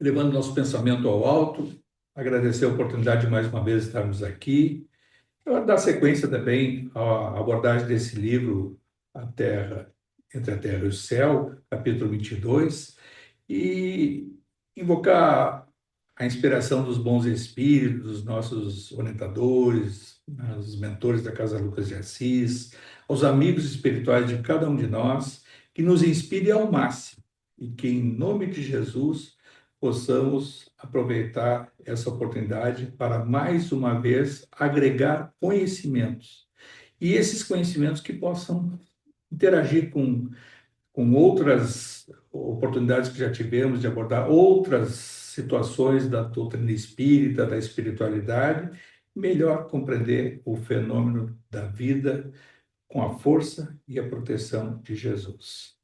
Levando nosso pensamento ao alto, agradecer a oportunidade de mais uma vez estarmos aqui. Eu vou dar sequência também à abordagem desse livro, A Terra, Entre a Terra e o Céu, capítulo 22, e invocar a inspiração dos bons espíritos, dos nossos orientadores, né, os mentores da Casa Lucas de Assis, aos amigos espirituais de cada um de nós, que nos inspire ao máximo e que, em nome de Jesus, possamos aproveitar essa oportunidade para, mais uma vez, agregar conhecimentos. E esses conhecimentos que possam interagir com outras oportunidades que já tivemos de abordar outras situações da doutrina espírita, da espiritualidade, melhor compreender o fenômeno da vida com a força e a proteção de Jesus.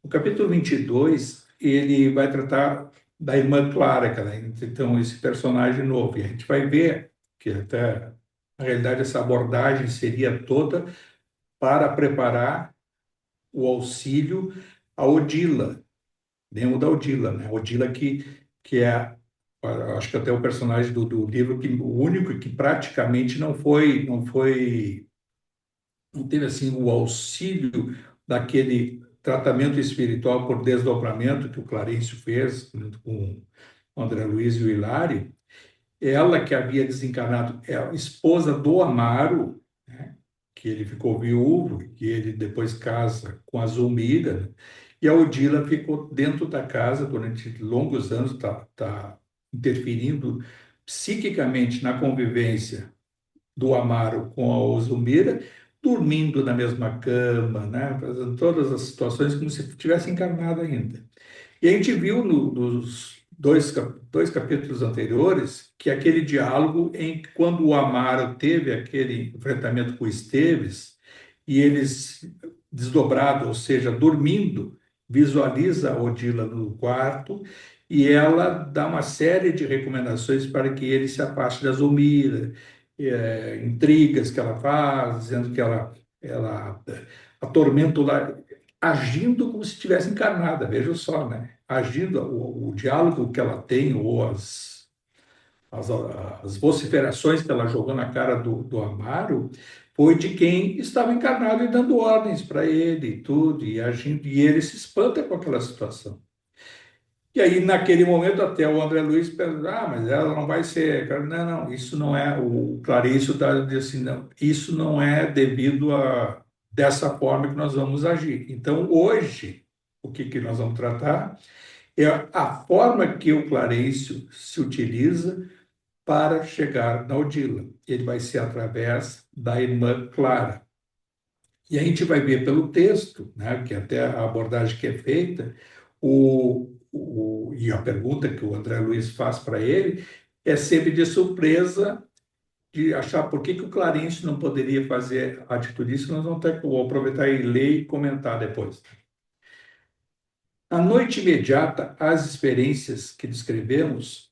O capítulo 22, ele vai tratar da irmã Clara, que ela, então, esse personagem novo. E a gente vai ver que até, na realidade, essa abordagem seria toda para preparar o auxílio a Odila, lembro da Odila, né? Odila que é, acho que até o personagem do livro, que, o único que praticamente não teve assim o auxílio daquele tratamento espiritual por desdobramento que o Clarencio fez junto com o André Luiz e o Hilário. Ela que havia desencarnado, é a esposa do Amaro, né? Que ele ficou viúvo, que ele depois casa com a Zulmira, né? E a Odila ficou dentro da casa durante longos anos, tá interferindo psiquicamente na convivência do Amaro com a Zulmira, dormindo na mesma cama, né? Fazendo todas as situações como se tivesse encarnado ainda. E a gente viu nos dois capítulos anteriores que aquele diálogo em que, quando o Amaro teve aquele enfrentamento com o Esteves, e eles, desdobrado, ou seja, dormindo, visualiza a Odila no quarto e ela dá uma série de recomendações para que ele se afaste da Zulmira, intrigas que ela faz, dizendo que ela atormenta o lar, agindo como se estivesse encarnada, veja só, né? Agindo, o diálogo que ela tem, ou as, as vociferações que ela jogou na cara do Amaro, foi de quem estava encarnado e dando ordens para ele e tudo, e agindo, e ele se espanta com aquela situação. E aí, naquele momento, até o André Luiz pensa, mas ela não vai ser. Não, não, isso não é. O Clarício está dizendo assim, não, isso não é devido a dessa forma que nós vamos agir. Então, hoje, o que nós vamos tratar é a forma que o Clarencio se utiliza para chegar na Odila. Ele vai ser através da irmã Clara. E a gente vai ver pelo texto, né, que até a abordagem que é feita, e a pergunta que o André Luiz faz para ele é sempre de surpresa, de achar por que o Clarencio não poderia fazer a atitude. Isso nós vamos ter que aproveitar e ler e comentar depois. Na noite imediata às experiências que descrevemos,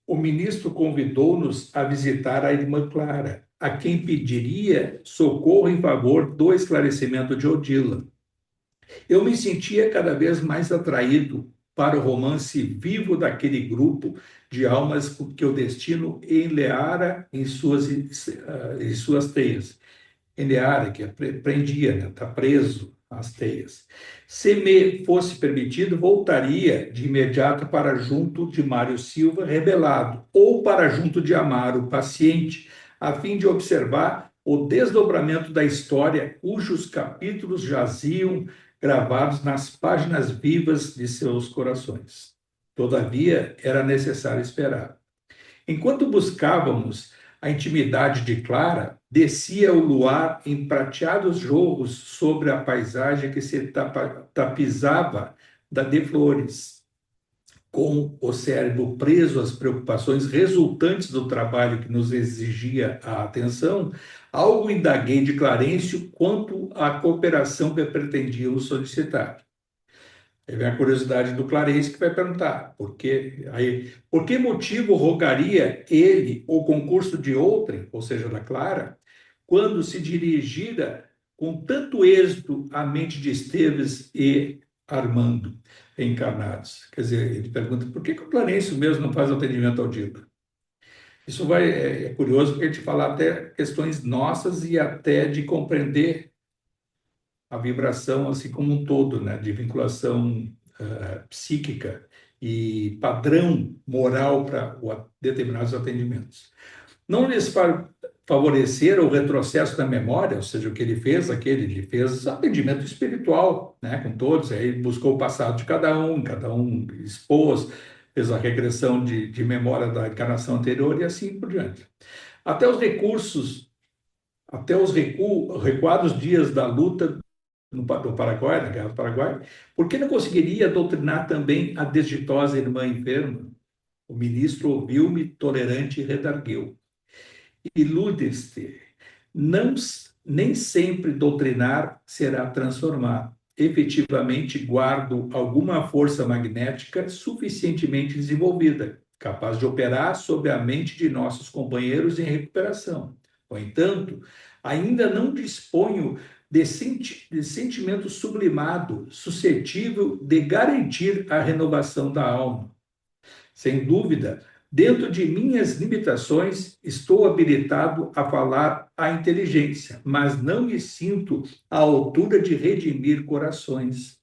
o ministro convidou-nos a visitar a irmã Clara, a quem pediria socorro em favor do esclarecimento de Odila. Eu me sentia cada vez mais atraído para o romance vivo daquele grupo de almas que o destino enleara em suas teias. Enleara, que prendia, né? Está preso às teias. Se me fosse permitido, voltaria de imediato para junto de Mário Silva, rebelado, ou para junto de Amaro, paciente, a fim de observar o desdobramento da história, cujos capítulos jaziam gravados nas páginas vivas de seus corações. Todavia, era necessário esperar. Enquanto buscávamos a intimidade de Clara, descia o luar em prateados jorros sobre a paisagem que se tapizava de flores. Com o cérebro preso às preocupações resultantes do trabalho que nos exigia a atenção, algo indaguei de Clarencio quanto à cooperação que pretendíamos solicitar. Aí vem a curiosidade do Clarencio, que vai perguntar por que motivo rogaria ele o concurso de outrem, ou seja, da Clara, quando se dirigira com tanto êxito à mente de Esteves e Armando, encarnados. Quer dizer, ele pergunta, por que o Clarencio mesmo não faz atendimento ao Dila? Isso é curioso, porque a gente fala até questões nossas e até de compreender a vibração assim como um todo, né, de vinculação psíquica e padrão moral para determinados atendimentos. Não lhes favorecer o retrocesso da memória, ou seja, o que ele fez atendimento espiritual, né, com todos, aí buscou o passado de cada um expôs, fez a regressão de memória da encarnação anterior e assim por diante. Até os recursos, até os recuados dias da luta no Paraguai, na Guerra do Paraguai, por que não conseguiria doutrinar também a desditosa irmã enferma? O ministro ouviu-me tolerante e redargueu. Iludes-te, não, nem sempre doutrinar será transformar. Efetivamente, guardo alguma força magnética suficientemente desenvolvida, capaz de operar sobre a mente de nossos companheiros em recuperação. No entanto, ainda não disponho de sentimento sublimado, suscetível de garantir a renovação da alma. Sem dúvida, dentro de minhas limitações, estou habilitado a falar à inteligência, mas não me sinto à altura de redimir corações.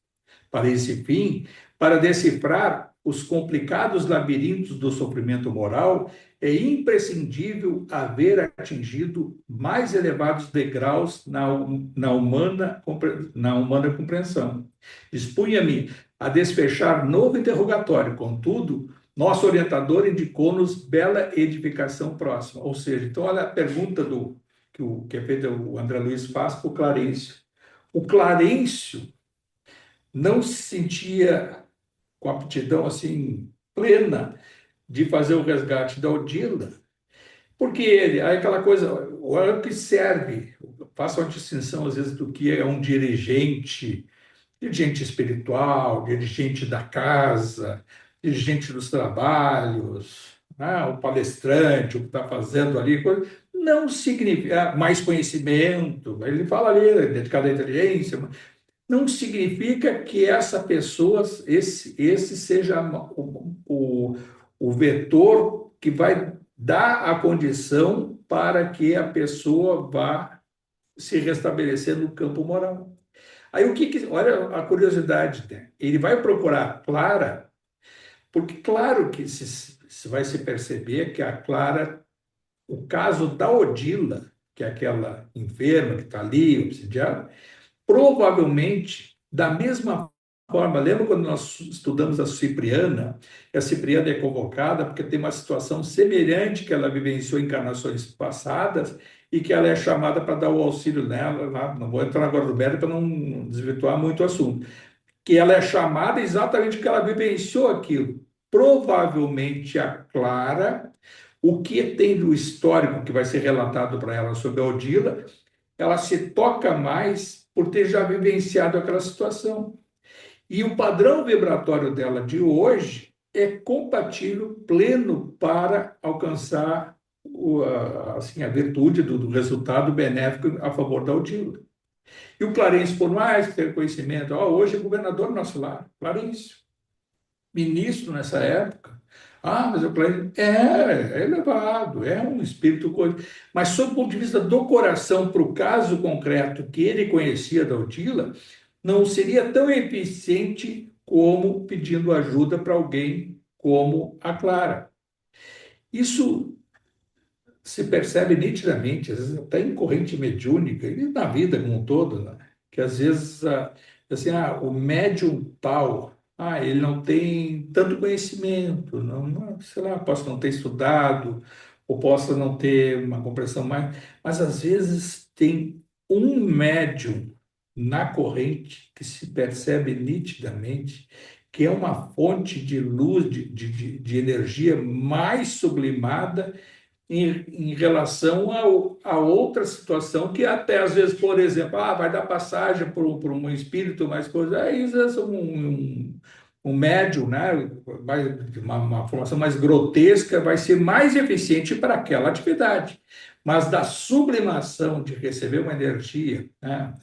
Para esse fim, para decifrar os complicados labirintos do sofrimento moral, é imprescindível haver atingido mais elevados degraus na humana compreensão. Dispunha-me a desfechar novo interrogatório, contudo, nosso orientador indicou-nos bela edificação próxima. Ou seja, então, olha a pergunta que é feita, o André Luiz faz para o Clarencio. O Clarencio não se sentia com aptidão assim plena de fazer o resgate da Odila, porque ele, aí aquela coisa, o que serve, faça uma distinção às vezes do que é um dirigente espiritual, dirigente da casa, dirigente dos trabalhos, né, o palestrante, o que está fazendo ali, não significa mais conhecimento, ele fala ali, dedicado à inteligência, não significa que essa pessoa, esse seja o vetor que vai dar a condição para que a pessoa vá se restabelecer no campo moral. Aí olha a curiosidade, né? Ele vai procurar Clara, porque claro que se vai se perceber que a Clara, o caso da Odila, que é aquela enferma que está ali, obsidiada, provavelmente, da mesma forma, lembra quando nós estudamos a Cipriana? A Cipriana é convocada porque tem uma situação semelhante que ela vivenciou em encarnações passadas e que ela é chamada para dar o auxílio nela. Não vou entrar agora no mérito para não desvirtuar muito o assunto. Que ela é chamada exatamente porque ela vivenciou aquilo. Provavelmente a Clara, o que tem do histórico que vai ser relatado para ela sobre a Odila, ela se toca mais por ter já vivenciado aquela situação. E o padrão vibratório dela de hoje é compatível, pleno, para alcançar a virtude do resultado benéfico a favor da Odila. E o Clarencio, por mais que tenha conhecimento, hoje é governador do nosso lar, Clarencio, ministro nessa época. Mas o Clarencio é elevado, é um espírito coisa. Mas, sob o ponto de vista do coração, para o caso concreto que ele conhecia da Odila, não seria tão eficiente como pedindo ajuda para alguém como a Clara. Isso se percebe nitidamente, às vezes até em corrente mediúnica, e na vida como um todo, né? Que às vezes, assim, o médium tal, ele não tem tanto conhecimento, sei lá, posso não ter estudado, ou possa não ter uma compreensão mais, mas às vezes tem um médium na corrente que se percebe nitidamente que é uma fonte de luz, de energia mais sublimada em relação a outra situação que até às vezes, por exemplo, vai dar passagem por um espírito mais coisa, aí às vezes um médium, né, uma formação mais grotesca vai ser mais eficiente para aquela atividade. Mas da sublimação de receber uma energia, né,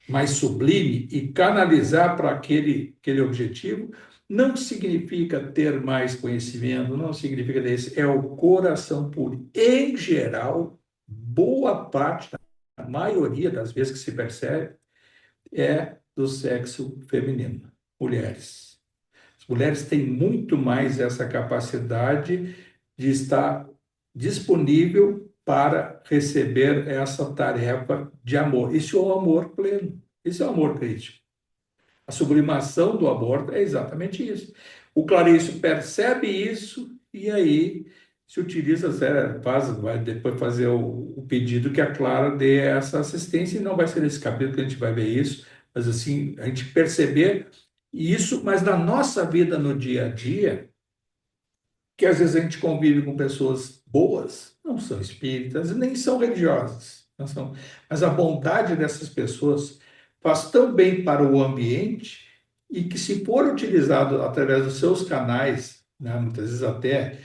mais sublime e canalizar para aquele objetivo, não significa ter mais conhecimento, não significa desse, é o coração puro. Em geral, boa parte, a maioria das vezes que se percebe, é do sexo feminino, mulheres. As mulheres têm muito mais essa capacidade de estar disponível para receber essa tarefa de amor. Isso é o amor pleno, isso é o amor crístico. A sublimação do aborto é exatamente isso. O Clarício percebe isso e aí se utiliza, vai depois fazer o pedido que a Clara dê essa assistência, e não vai ser nesse capítulo que a gente vai ver isso, mas assim, a gente perceber isso, mas na nossa vida no dia a dia, que às vezes a gente convive com pessoas boas, não são espíritas, nem são religiosas, não são, mas a bondade dessas pessoas faz tão bem para o ambiente e que, se for utilizado através dos seus canais, né, muitas vezes até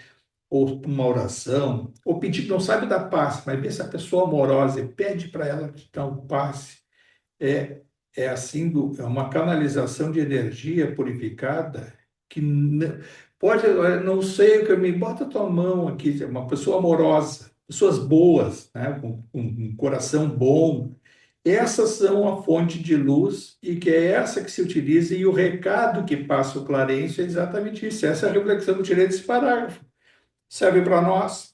ou uma oração, ou pedir, não sabe dar passe, mas vê se a pessoa amorosa e pede para ela te dar um passe, é, é assim, é uma canalização de energia purificada que pode, não sei o que me bota a tua mão aqui, é uma pessoa amorosa, pessoas boas, né, com um coração bom. Essas são a fonte de luz e que é essa que se utiliza, e o recado que passa o Clarencio é exatamente isso. Essa é a reflexão que eu tirei desse parágrafo. Serve para nós,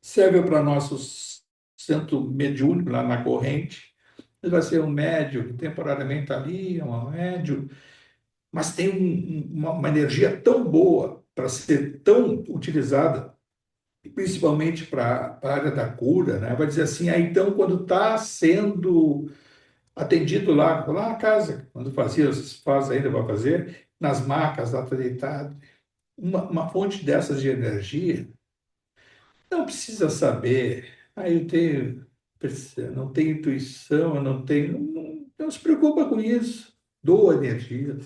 serve para nosso centro mediúnico lá na corrente. Ele vai ser um médium que temporariamente está ali, é um médium, mas tem uma energia tão boa para ser tão utilizada, principalmente para a área da cura, né? Vai dizer assim, aí então, quando está sendo atendido lá na casa, quando fazia, faz ainda, vai fazer, nas macas, lá está deitado, uma fonte dessas de energia, não precisa saber, eu tenho, não tenho intuição, eu não tenho, não se preocupa com isso, doa energia.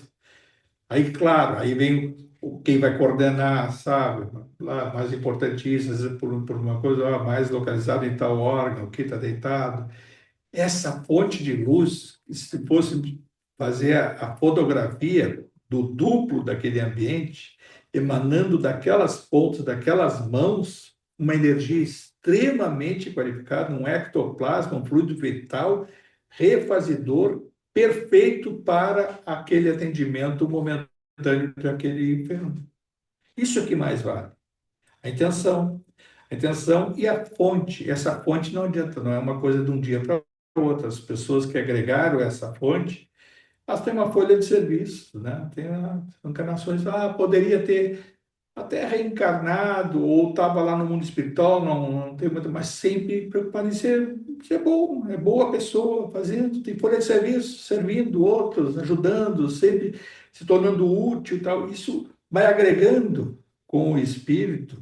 Aí, claro, aí vem quem vai coordenar, sabe? Lá, mais importantíssimo, às vezes por uma coisa mais localizada em tal órgão, que está deitado. Essa fonte de luz, se fosse fazer a fotografia do duplo daquele ambiente, emanando daquelas pontas, daquelas mãos, uma energia extremamente qualificada, um ectoplasma, um fluido vital refazedor, perfeito para aquele atendimento momentâneo daquele enfermo. Isso é que mais vale. A intenção. A intenção e a fonte. Essa fonte não adianta, não é uma coisa de um dia para outro. As pessoas que agregaram essa fonte, elas têm uma folha de serviço, né? Tem encarnações, poderia ter até reencarnado, ou estava lá no mundo espiritual, não tem muito, mas sempre preocupado em ser bom, é boa pessoa, fazendo, tem folha de serviço, servindo outros, ajudando, sempre se tornando útil e tal. Isso vai agregando com o espírito,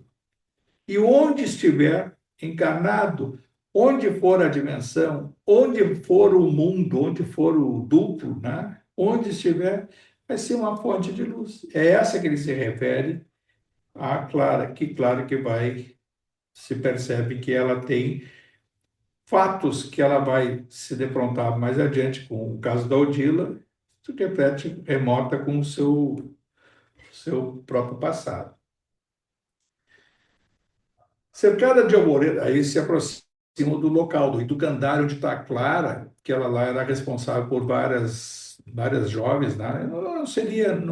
e onde estiver encarnado, onde for a dimensão, onde for o mundo, onde for o duplo, né? Onde estiver, vai ser uma fonte de luz. É essa que ele se refere a Clara, que claro que vai, se percebe que ela tem fatos que ela vai se defrontar mais adiante com o caso da Odila, se repete remota com o seu próprio passado. Cercada de alvorada, aí se aproxima do local, do educandário de Taclara, que ela lá era responsável por várias jovens, né? Não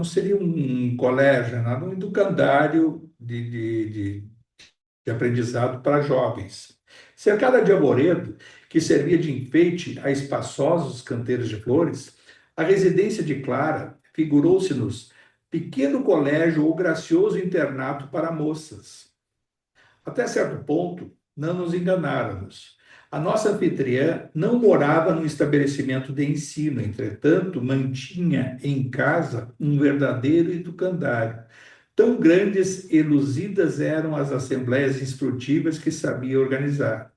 seria um colégio, nada, um educandário de aprendizado para jovens. Cercada de arvoredo, que servia de enfeite a espaçosos canteiros de flores, a residência de Clara figurou-se-nos pequeno colégio ou gracioso internato para moças. Até certo ponto, não nos enganáramos. A nossa anfitriã não morava num estabelecimento de ensino, entretanto, mantinha em casa um verdadeiro educandário. Tão grandes e luzidas eram as assembleias instrutivas que sabia organizar.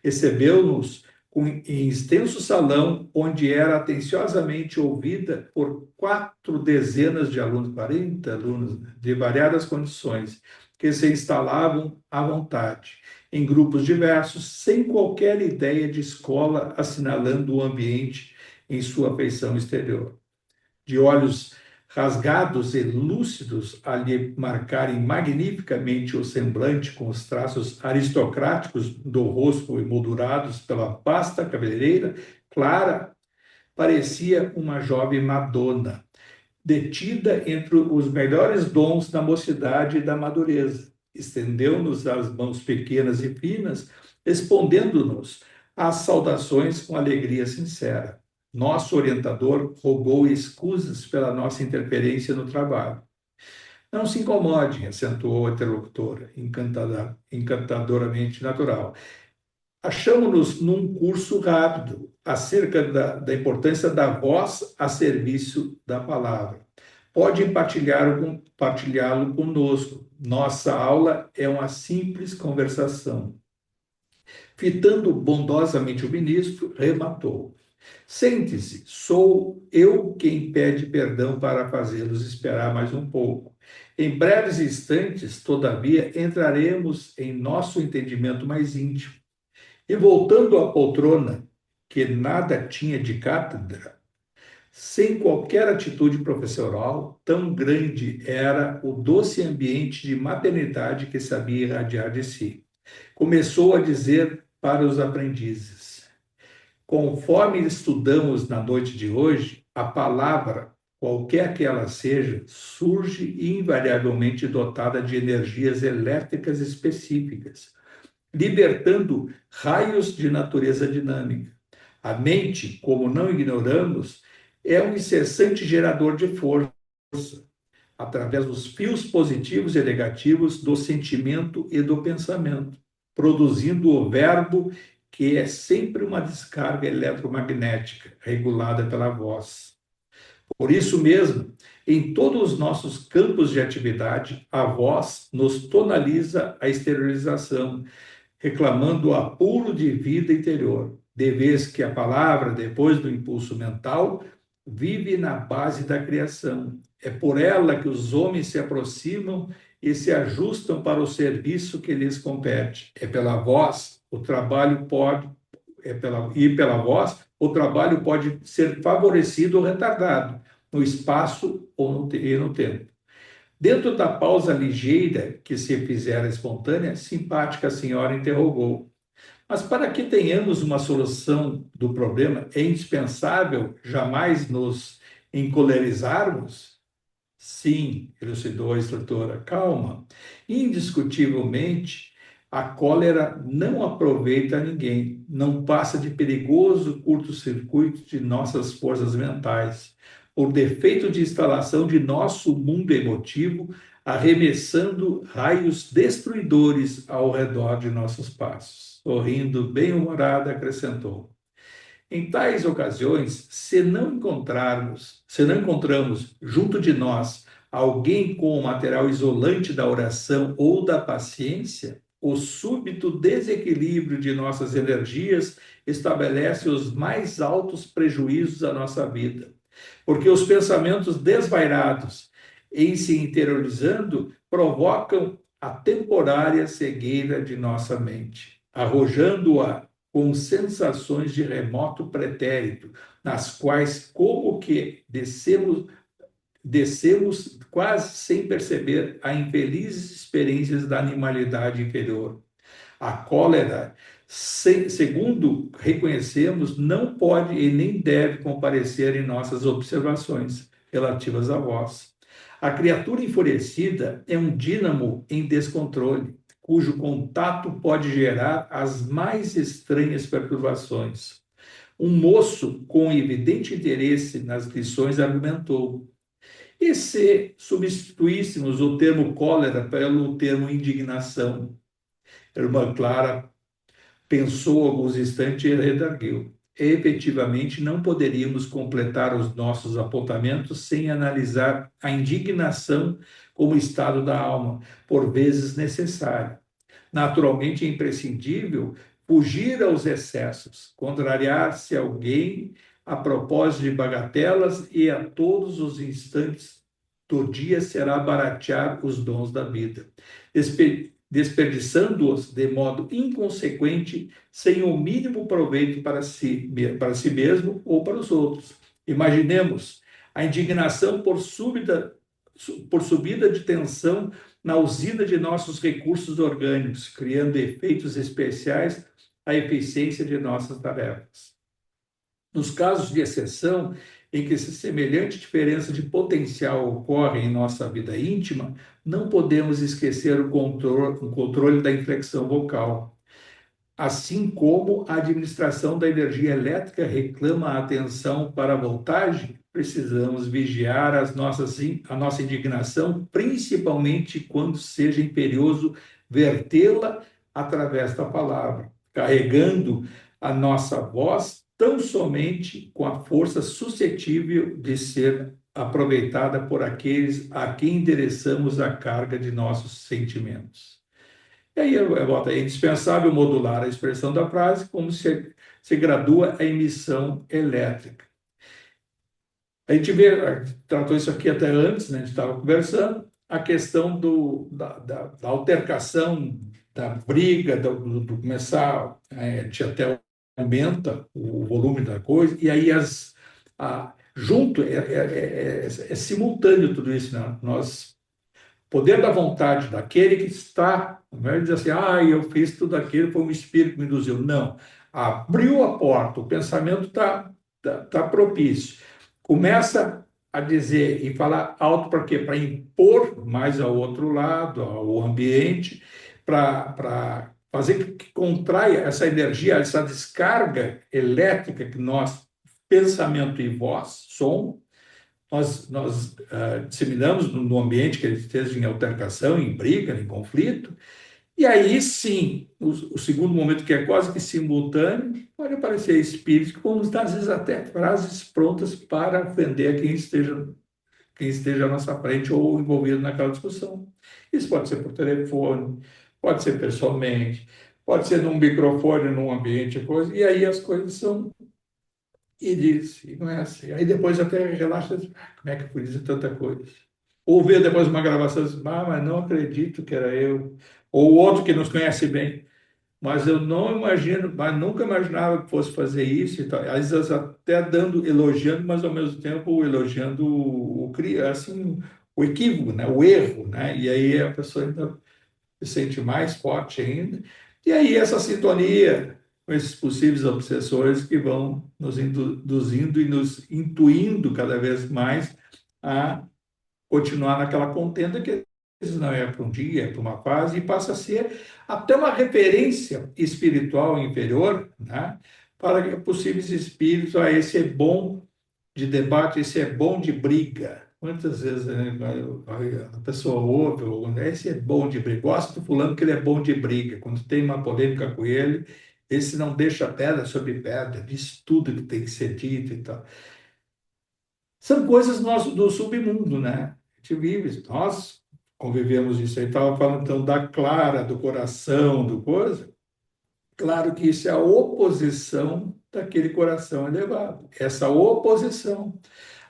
Recebeu-nos em extenso salão, onde era atenciosamente ouvida por 4 dezenas de alunos, 40 alunos, de variadas condições, que se instalavam à vontade, em grupos diversos, sem qualquer ideia de escola, assinalando o ambiente em sua feição exterior. De olhos rasgados e lúcidos a lhe marcarem magnificamente o semblante com os traços aristocráticos do rosto emoldurados pela vasta cabeleireira clara, parecia uma jovem Madonna, detida entre os melhores dons da mocidade e da madureza. Estendeu-nos as mãos pequenas e finas, respondendo-nos às saudações com alegria sincera. Nosso orientador rogou escusas pela nossa interferência no trabalho. Não se incomode, acentuou a interlocutora, encantadoramente natural. Achamos-nos num curso rápido acerca da importância da voz a serviço da palavra. Pode compartilhá-lo conosco. Nossa aula é uma simples conversação. Fitando bondosamente o ministro, rematou. Sente-se, sou eu quem pede perdão para fazê-los esperar mais um pouco. Em breves instantes, todavia, entraremos em nosso entendimento mais íntimo. E voltando à poltrona, que nada tinha de cátedra, sem qualquer atitude professoral, tão grande era o doce ambiente de maternidade que sabia irradiar de si. Começou a dizer para os aprendizes: conforme estudamos na noite de hoje, a palavra, qualquer que ela seja, surge invariavelmente dotada de energias elétricas específicas, libertando raios de natureza dinâmica. A mente, como não ignoramos, é um incessante gerador de força, através dos fios positivos e negativos do sentimento e do pensamento, produzindo o verbo, que é sempre uma descarga eletromagnética regulada pela voz. Por isso mesmo, em todos os nossos campos de atividade, a voz nos tonaliza a exteriorização, reclamando o apuro de vida interior, de vez que a palavra, depois do impulso mental, vive na base da criação. É por ela que os homens se aproximam e se ajustam para o serviço que lhes compete. É pela voz o trabalho pode pela voz o trabalho pode ser favorecido ou retardado no espaço ou no tempo. Dentro da pausa ligeira que se fizera espontânea, simpática senhora interrogou: mas para que tenhamos uma solução do problema, é indispensável jamais nos encolerizarmos? Sim, elucidou a instrutora. Calma. Indiscutivelmente, a cólera não aproveita a ninguém, não passa de perigoso curto-circuito de nossas forças mentais, por defeito de instalação de nosso mundo emotivo, arremessando raios destruidores ao redor de nossos passos. Sorrindo, bem-humorada, acrescentou: em tais ocasiões, se não encontramos junto de nós alguém com o material isolante da oração ou da paciência, o súbito desequilíbrio de nossas energias estabelece os mais altos prejuízos à nossa vida, porque os pensamentos desvairados, em se interiorizando, provocam a temporária cegueira de nossa mente, arrojando-a com sensações de remoto pretérito, nas quais, como que descemos quase sem perceber a infelizes experiências da animalidade inferior. A cólera, segundo reconhecemos, não pode e nem deve comparecer em nossas observações relativas à voz. A criatura enfurecida é um dínamo em descontrole, cujo contato pode gerar as mais estranhas perturbações. Um moço com evidente interesse nas lições argumentou: e se substituíssemos o termo cólera pelo termo indignação? A irmã Clara pensou alguns instantes e redarguiu: efetivamente, não poderíamos completar os nossos apontamentos sem analisar a indignação como estado da alma, por vezes necessário. Naturalmente, é imprescindível fugir aos excessos, contrariar-se a alguém a propósito de bagatelas e a todos os instantes do dia será baratear os dons da vida. desperdiçando-os de modo inconsequente, sem o mínimo proveito para si mesmo ou para os outros. Imaginemos a indignação por subida de tensão na usina de nossos recursos orgânicos, criando efeitos especiais à eficiência de nossas tarefas. Nos casos de exceção, em que essa semelhante diferença de potencial ocorre em nossa vida íntima, não podemos esquecer o controle da inflexão vocal. Assim como a administração da energia elétrica reclama a atenção para a voltagem, precisamos vigiar a nossa indignação, principalmente quando seja imperioso vertê-la através da palavra, carregando a nossa voz tão somente com a força suscetível de ser aproveitada por aqueles a quem endereçamos a carga de nossos sentimentos. E aí eu boto, é indispensável modular a expressão da frase como se gradua a emissão elétrica. A gente tratou isso aqui até antes, né? A gente estava conversando, a questão da altercação, da briga, do começar, a gente até aumenta o volume da coisa, e aí junto, é simultâneo tudo isso, né? Nós poder da vontade daquele que está, não é dizer assim, eu fiz tudo aquilo, foi um espírito que me induziu. Não. Abriu a porta, o pensamento tá propício. Começa a dizer e falar alto para quê? Para impor mais ao outro lado, ao ambiente, para fazer que contraia essa energia, essa descarga elétrica que nós, pensamento e voz, som, nós disseminamos no ambiente que ele esteja em altercação, em briga, em conflito, e aí sim, o segundo momento, que é quase que simultâneo, pode aparecer espíritos que vão nos dar, às vezes, até frases prontas para ofender quem esteja à nossa frente ou envolvido naquela discussão. Isso pode ser por telefone, pode ser pessoalmente, pode ser num microfone, num ambiente, coisa, e aí as coisas são e diz, e começa. Aí depois até relaxa, como é que eu fui dizer tanta coisa? Ou ver depois uma gravação, diz, mas não acredito que era eu. Ou outro que nos conhece bem, mas eu não imagino, mas nunca imaginava que fosse fazer isso e tal. Às vezes até dando, elogiando, mas ao mesmo tempo elogiando assim, o equívoco, né? O erro, né? E aí a pessoa ainda se sente mais forte ainda. E aí essa sintonia com esses possíveis obsessores que vão nos induzindo e nos intuindo cada vez mais a continuar naquela contenda que às vezes não é para um dia, é para uma fase, e passa a ser até uma referência espiritual inferior, né? Para possíveis espíritos, esse é bom de debate, esse é bom de briga. Quantas vezes, né, a pessoa ouve, esse é bom de briga, gosta do fulano que ele é bom de briga. Quando tem uma polêmica com ele, esse não deixa pedra sobre pedra, diz tudo que tem que ser dito e tal. São coisas do submundo, né? A gente vive, nós convivemos isso aí. Estava falando então da clara, do coração, do coisa. Claro que isso é a oposição daquele coração elevado. Essa oposição.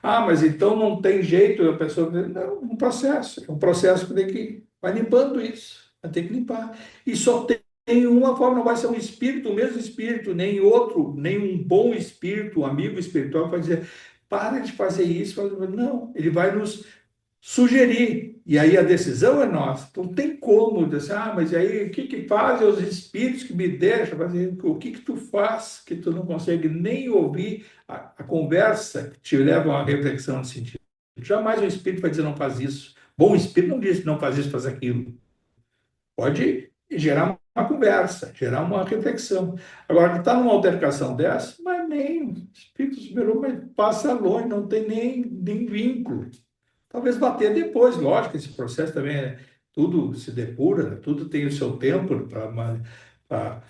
Mas então não tem jeito, a pessoa. Não, é um processo que tem que vai limpando isso, vai ter que limpar. E só tem uma forma, não vai ser um espírito, o mesmo espírito, nem outro, nem um bom espírito, um amigo espiritual, vai dizer, para de fazer isso. Não, ele vai nos sugerir, e aí a decisão é nossa. Então tem como dizer, mas aí o que que fazem os espíritos que me deixam fazer? O que que tu faz que tu não consegue nem ouvir a conversa que te leva a uma reflexão de sentido? Jamais um espírito vai dizer não faz isso. Bom espírito não diz não faz isso, faz aquilo. Pode gerar uma conversa, gerar uma reflexão. Agora, está numa altercação dessa, mas nem o espírito superou, mas passa longe, não tem nem vínculo. Talvez bater depois, lógico, esse processo também tudo se depura, né? Tudo tem o seu tempo para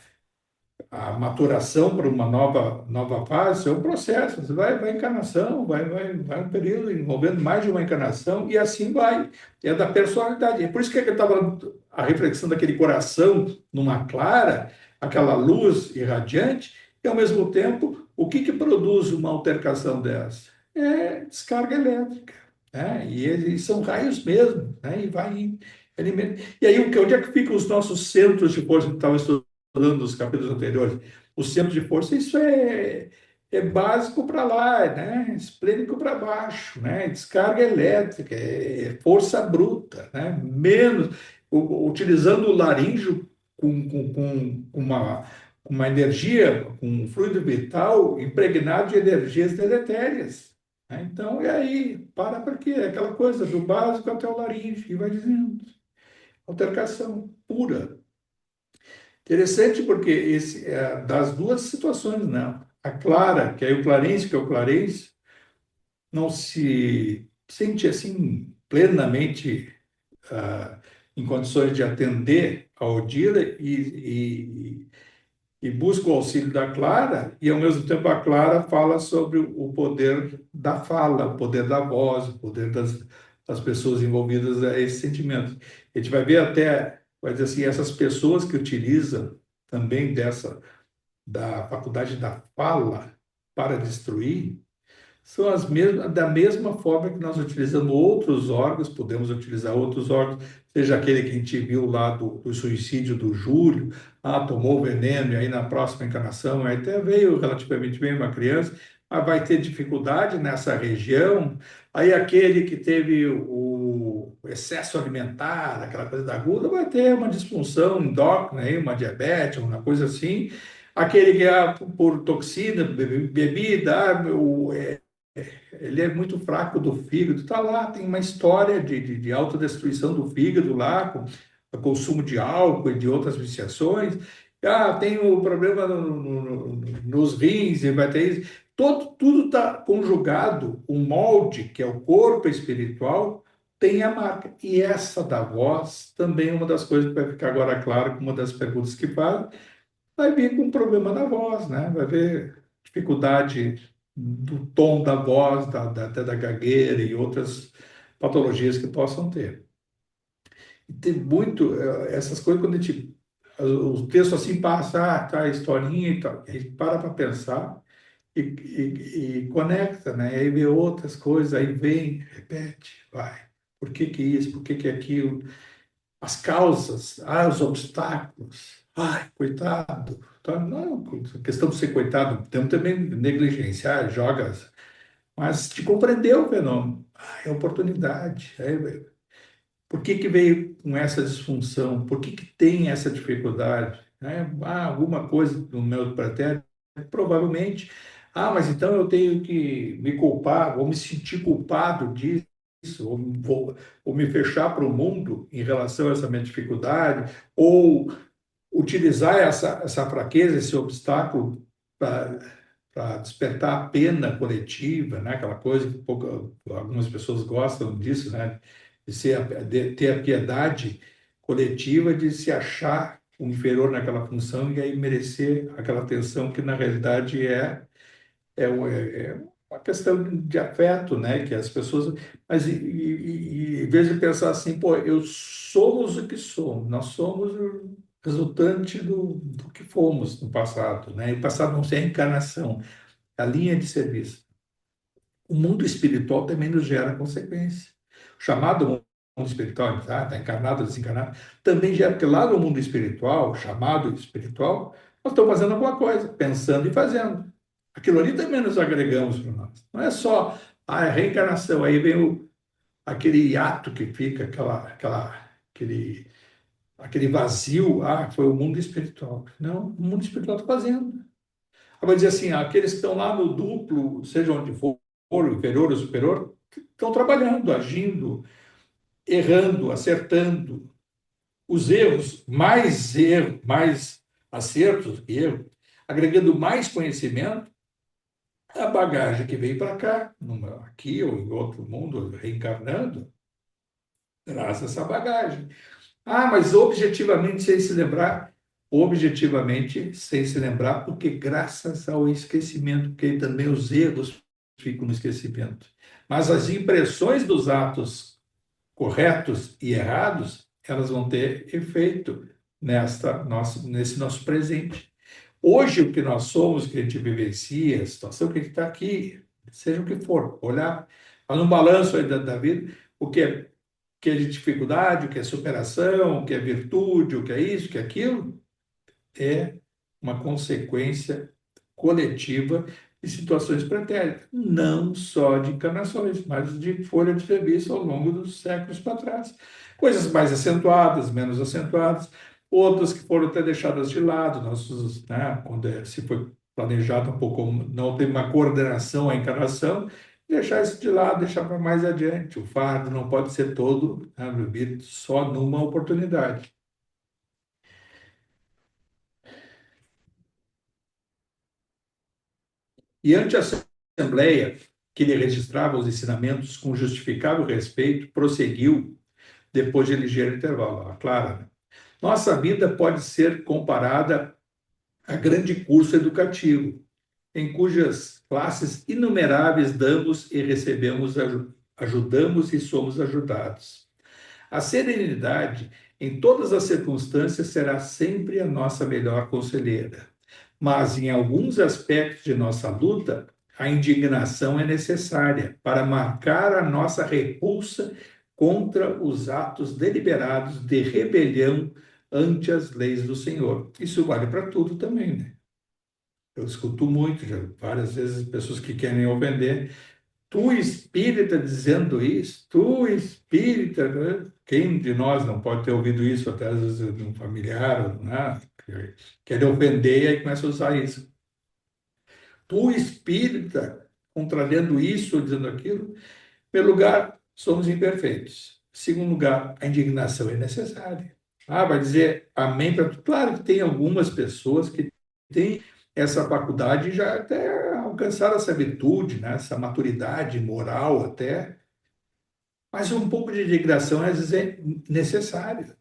a maturação para uma nova fase, é um processo, você vai encarnação, vai um período envolvendo mais de uma encarnação e assim vai, é da personalidade. É por isso que eu estava a reflexão daquele coração numa clara, aquela luz irradiante, e ao mesmo tempo, o que produz uma altercação dessa? É descarga elétrica, né? E eles são raios mesmo, né? E vai indo. E aí, onde é que ficam os nossos centros de força que estava estudando nos capítulos anteriores? Os centros de força, isso é básico para lá, né? Esplênico para baixo, né? Descarga elétrica, é força bruta, né? Menos, utilizando o laríngeo com uma energia, com um fluido vital impregnado de energias deletérias, né? Então, e aí, para quê? Aquela coisa do básico até o laríngeo, e vai dizendo. Altercação pura. Interessante porque das duas situações, né? A Clara, que é o Clarence, que é o Clarence, não se sente assim plenamente em condições de atender a Odila e busca o auxílio da Clara, e ao mesmo tempo a Clara fala sobre o poder da fala, o poder da voz, o poder das pessoas envolvidas a esse sentimento. A gente vai ver até, vai dizer assim, essas pessoas que utilizam também da faculdade da fala para destruir, são as mesmas, da mesma forma que nós utilizamos outros órgãos, podemos utilizar outros órgãos, seja aquele que a gente viu lá do suicídio do Júlio, tomou veneno, e aí na próxima encarnação, aí até veio relativamente bem uma criança, mas vai ter dificuldade nessa região, aí aquele que teve o excesso alimentar, aquela coisa da gula, vai ter uma disfunção endócrina, aí, uma diabetes, uma coisa assim, aquele que é por toxina, bebida, ele é muito fraco do fígado, está lá, tem uma história de autodestruição do fígado lá, com o consumo de álcool e de outras viciações. Tem o problema nos rins, e vai ter isso. Tudo está conjugado, o molde, que é o corpo espiritual, tem a marca. E essa da voz também é uma das coisas que vai ficar agora claro com uma das perguntas que faz, vai vir com problema na voz, né? Vai ver dificuldade do tom da voz, até da gagueira e outras patologias que possam ter. E tem muito, essas coisas, quando a gente, o texto assim passa, tá, historinha e tal, a gente para pensar e conecta, né? E aí vê outras coisas, aí vem, repete, vai. Por que que isso? Por que que aquilo? As causas, os obstáculos. Ai, coitado. Tá, não, a questão de ser coitado, temos também negligenciar, jogas, mas de compreender o fenômeno. É oportunidade. Por que que veio com essa disfunção? Por que que tem essa dificuldade? Né? Alguma coisa no meu pretérito? Provavelmente. Mas então eu tenho que me culpar, vou me sentir culpado disso, ou me fechar para o mundo em relação a essa minha dificuldade, ou utilizar essa fraqueza, esse obstáculo para despertar a pena coletiva, né? Aquela coisa que algumas pessoas gostam disso, né? De ter a piedade coletiva, de se achar o inferior naquela função e aí merecer aquela atenção que na realidade é uma questão de afeto, né? Que as pessoas. Mas em vez de pensar assim, pô, eu somos o que somos, nós somos o resultante do que fomos no passado, né? E o passado não é a encarnação, é a linha de serviço. O mundo espiritual também nos gera consequência. O chamado mundo espiritual, está encarnado, desencarnado, também gera, porque lá no mundo espiritual, chamado espiritual, nós estamos fazendo alguma coisa, pensando e fazendo. Aquilo ali também nos agregamos para nós. Não é só a reencarnação, aí vem aquele hiato que fica, aquele vazio, foi o mundo espiritual. Não, o mundo espiritual está fazendo. Vai dizer assim, aqueles que estão lá no duplo, seja onde for, o inferior ou superior, estão trabalhando, agindo, errando, acertando. Os erros, mais acertos que erro, agregando mais conhecimento, a bagagem que veio para cá, aqui ou em outro mundo, reencarnando, traz essa bagagem. Mas objetivamente sem se lembrar, porque graças ao esquecimento, porque também os erros ficam no esquecimento. Mas as impressões dos atos corretos e errados, elas vão ter efeito nesse nosso presente. Hoje, o que nós somos, que a gente vivencia, a situação que a gente está aqui, seja o que for, olhar, faz um balanço aí da vida, o que é que é de dificuldade, o que é superação, o que é virtude, o que é isso, o que é aquilo, é uma consequência coletiva de situações pretéritas, não só de encarnações, mas de folha de serviço ao longo dos séculos para trás. Coisas mais acentuadas, menos acentuadas, outras que foram até deixadas de lado, nossos, né, quando se foi planejado um pouco, não tem uma coordenação à encarnação, deixar isso de lado, deixar para mais adiante. O fardo não pode ser todo, né, bebido só numa oportunidade. E ante a Assembleia, que lhe registrava os ensinamentos com justificável respeito, prosseguiu, depois de ligeiro intervalo. Clara, né? Nossa vida pode ser comparada a grande curso educativo, em cujas classes inumeráveis damos e recebemos, ajudamos e somos ajudados. A serenidade, em todas as circunstâncias, será sempre a nossa melhor conselheira. Mas, em alguns aspectos de nossa luta, a indignação é necessária para marcar a nossa repulsa contra os atos deliberados de rebelião ante as leis do Senhor. Isso vale para tudo também, né? Eu escuto muito, já, várias vezes, pessoas que querem ofender. Tu espírita dizendo isso, tu espírita, né? Quem de nós não pode ter ouvido isso, até às vezes de um familiar, né? Que quer ofender e aí começa a usar isso. Tu espírita, contrariando isso, dizendo aquilo. Em primeiro lugar, somos imperfeitos. Em segundo lugar, a indignação é necessária. Ah, vai dizer amém para tudo. Claro que tem algumas pessoas que têm essa faculdade e já até alcançaram essa virtude, né? Essa maturidade moral até, mas um pouco de indignação às vezes é necessário.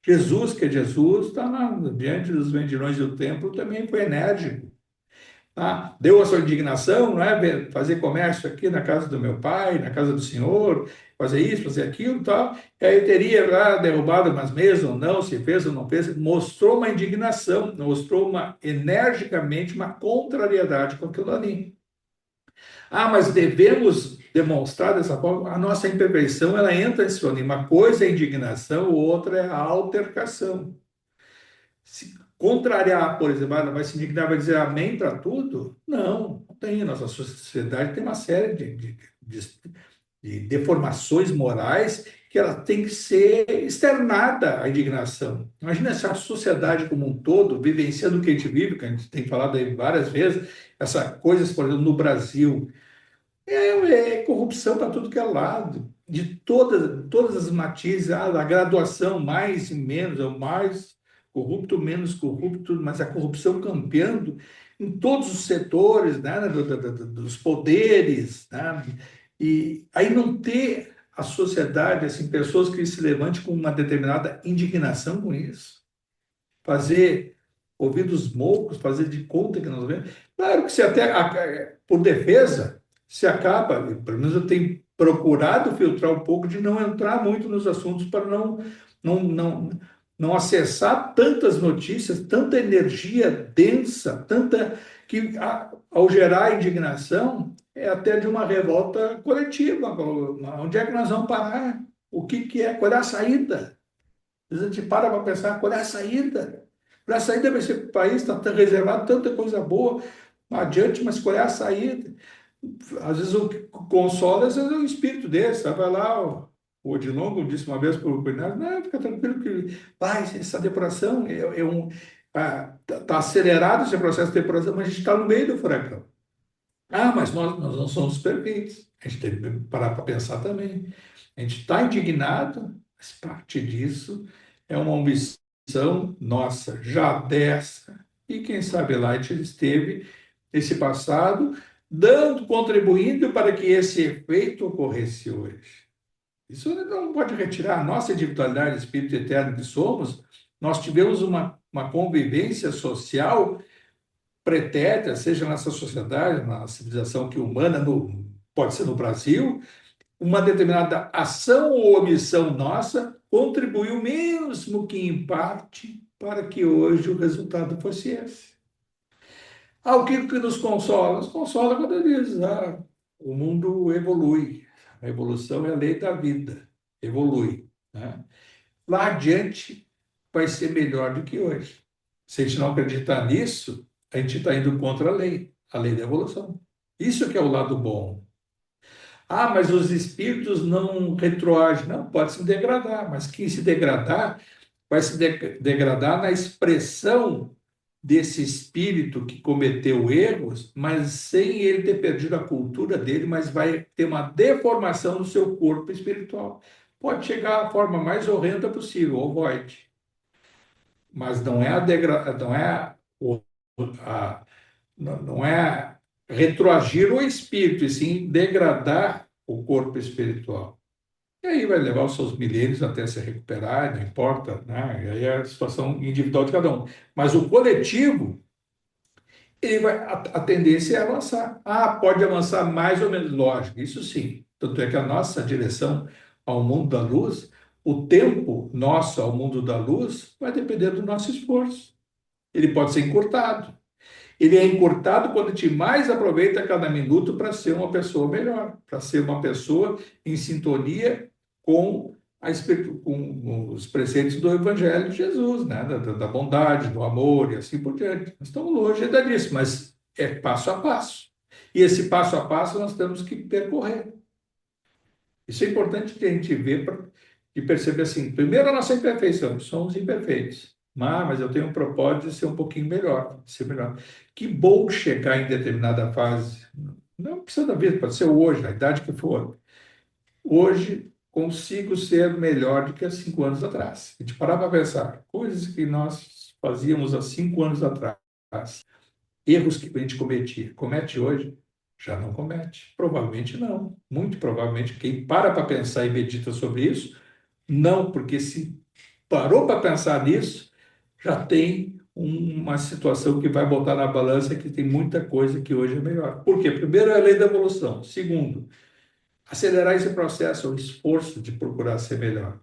Jesus, que é Jesus, está lá diante dos vendilhões do templo, também foi enérgico. Tá? Deu a sua indignação, não é? Fazer comércio aqui na casa do meu pai, na casa do senhor, fazer isso, fazer aquilo, tal. E aí teria lá derrubado umas mesas ou não, se fez ou não fez, mostrou uma indignação, mostrou uma energicamente uma contrariedade com aquilo ali. Ah, mas devemos demonstrar dessa forma a nossa imperfeição, ela entra nesse plano. Uma coisa é a indignação, outra é a altercação. Se contrariar, por exemplo, vai se indignar, vai dizer amém para tudo? Não, não tem. Nossa sociedade tem uma série de deformações morais que ela tem que ser externada, a indignação. Imagina se a sociedade como um todo, vivenciando o que a gente vive, que a gente tem falado aí várias vezes, essa coisas, por exemplo, no Brasil, é corrupção para tudo que é lado, de todas as matizes, a graduação, mais e menos, é o mais corrupto, menos corrupto, mas a corrupção campeando em todos os setores, né, dos poderes, né, e aí não ter a sociedade, assim, pessoas que se levantem com uma determinada indignação com isso, fazer ouvidos moucos, fazer de conta que não vemos. Claro que se até por defesa se acaba, pelo menos eu tenho procurado filtrar um pouco de não entrar muito nos assuntos para não, não, não acessar tantas notícias, tanta energia densa, tanta que ao gerar indignação é até de uma revolta coletiva. Onde é que nós vamos parar? O que que é? Qual é a saída? Às vezes a gente para pensar qual é a saída. Para a saída vai ser que o país está reservado tanta coisa boa adiante, mas qual é a saída? Às vezes o que consola, às vezes é um espírito desse, sabe? Vai lá, o Odilon disse uma vez para o Bernardo, não, fica tranquilo que vai, essa depuração tá acelerado esse processo de depuração, mas a gente está no meio do furacão. Ah, mas nós não somos perfeitos. A gente tem que parar para pensar também. A gente está indignado, mas parte disso é uma ambição nossa, já dessa. E quem sabe lá a gente esteve nesse passado, dando, contribuindo para que esse efeito ocorresse hoje. Isso não pode retirar a nossa individualidade, espírito eterno que somos. Nós tivemos uma convivência social pretérita, seja nessa sociedade, na civilização que humana, pode ser no Brasil, uma determinada ação ou omissão nossa contribuiu, mesmo que em parte, para que hoje o resultado fosse esse. O que nos consola? Nos consola quando diz, o mundo evolui. A evolução é a lei da vida. evolui, né? Lá adiante vai ser melhor do que hoje. Se a gente não acreditar nisso, a gente está indo contra a lei da evolução. Isso que é o lado bom. Ah, mas os espíritos não retroagem. Não, pode se degradar, mas quem se degradar, vai se degradar na expressão desse espírito que cometeu erros, mas sem ele ter perdido a cultura dele, mas vai ter uma deformação do seu corpo espiritual. Pode chegar à forma mais horrenda possível, ovoide, mas não é a degra... não é a... não é retroagir o espírito, e sim degradar o corpo espiritual. E aí vai levar os seus milênios até se recuperar, não importa, né? E aí é a situação individual de cada um. Mas o coletivo, ele vai, a tendência é avançar. Ah, pode avançar mais ou menos, lógico, isso sim. Tanto é que a nossa direção ao mundo da luz, o tempo nosso ao mundo da luz, vai depender do nosso esforço. Ele pode ser encurtado. Ele é encurtado quando a gente mais aproveita cada minuto para ser uma pessoa melhor, para ser uma pessoa em sintonia com, com os preceitos do Evangelho de Jesus, né? Da bondade, do amor e assim por diante. Nós estamos longe ainda disso, mas é passo a passo. E esse passo a passo nós temos que percorrer. Isso é importante que a gente vê e perceber assim, primeiro a nossa imperfeição, somos imperfeitos. Mas eu tenho um propósito de ser um pouquinho melhor, de ser melhor. Que bom chegar em determinada fase. Não precisa da vida, pode ser hoje, na idade que for. Hoje consigo ser melhor do que há 5 anos atrás. A gente parar para pensar, coisas que nós fazíamos há 5 anos atrás, erros que a gente cometia, comete hoje, já não comete. Provavelmente não. Muito provavelmente quem para pensar e medita sobre isso, não, porque se parou para pensar nisso, já tem uma situação que vai botar na balança que tem muita coisa que hoje é melhor. Por quê? Primeiro é a lei da evolução. Segundo, acelerar esse processo, o esforço de procurar ser melhor.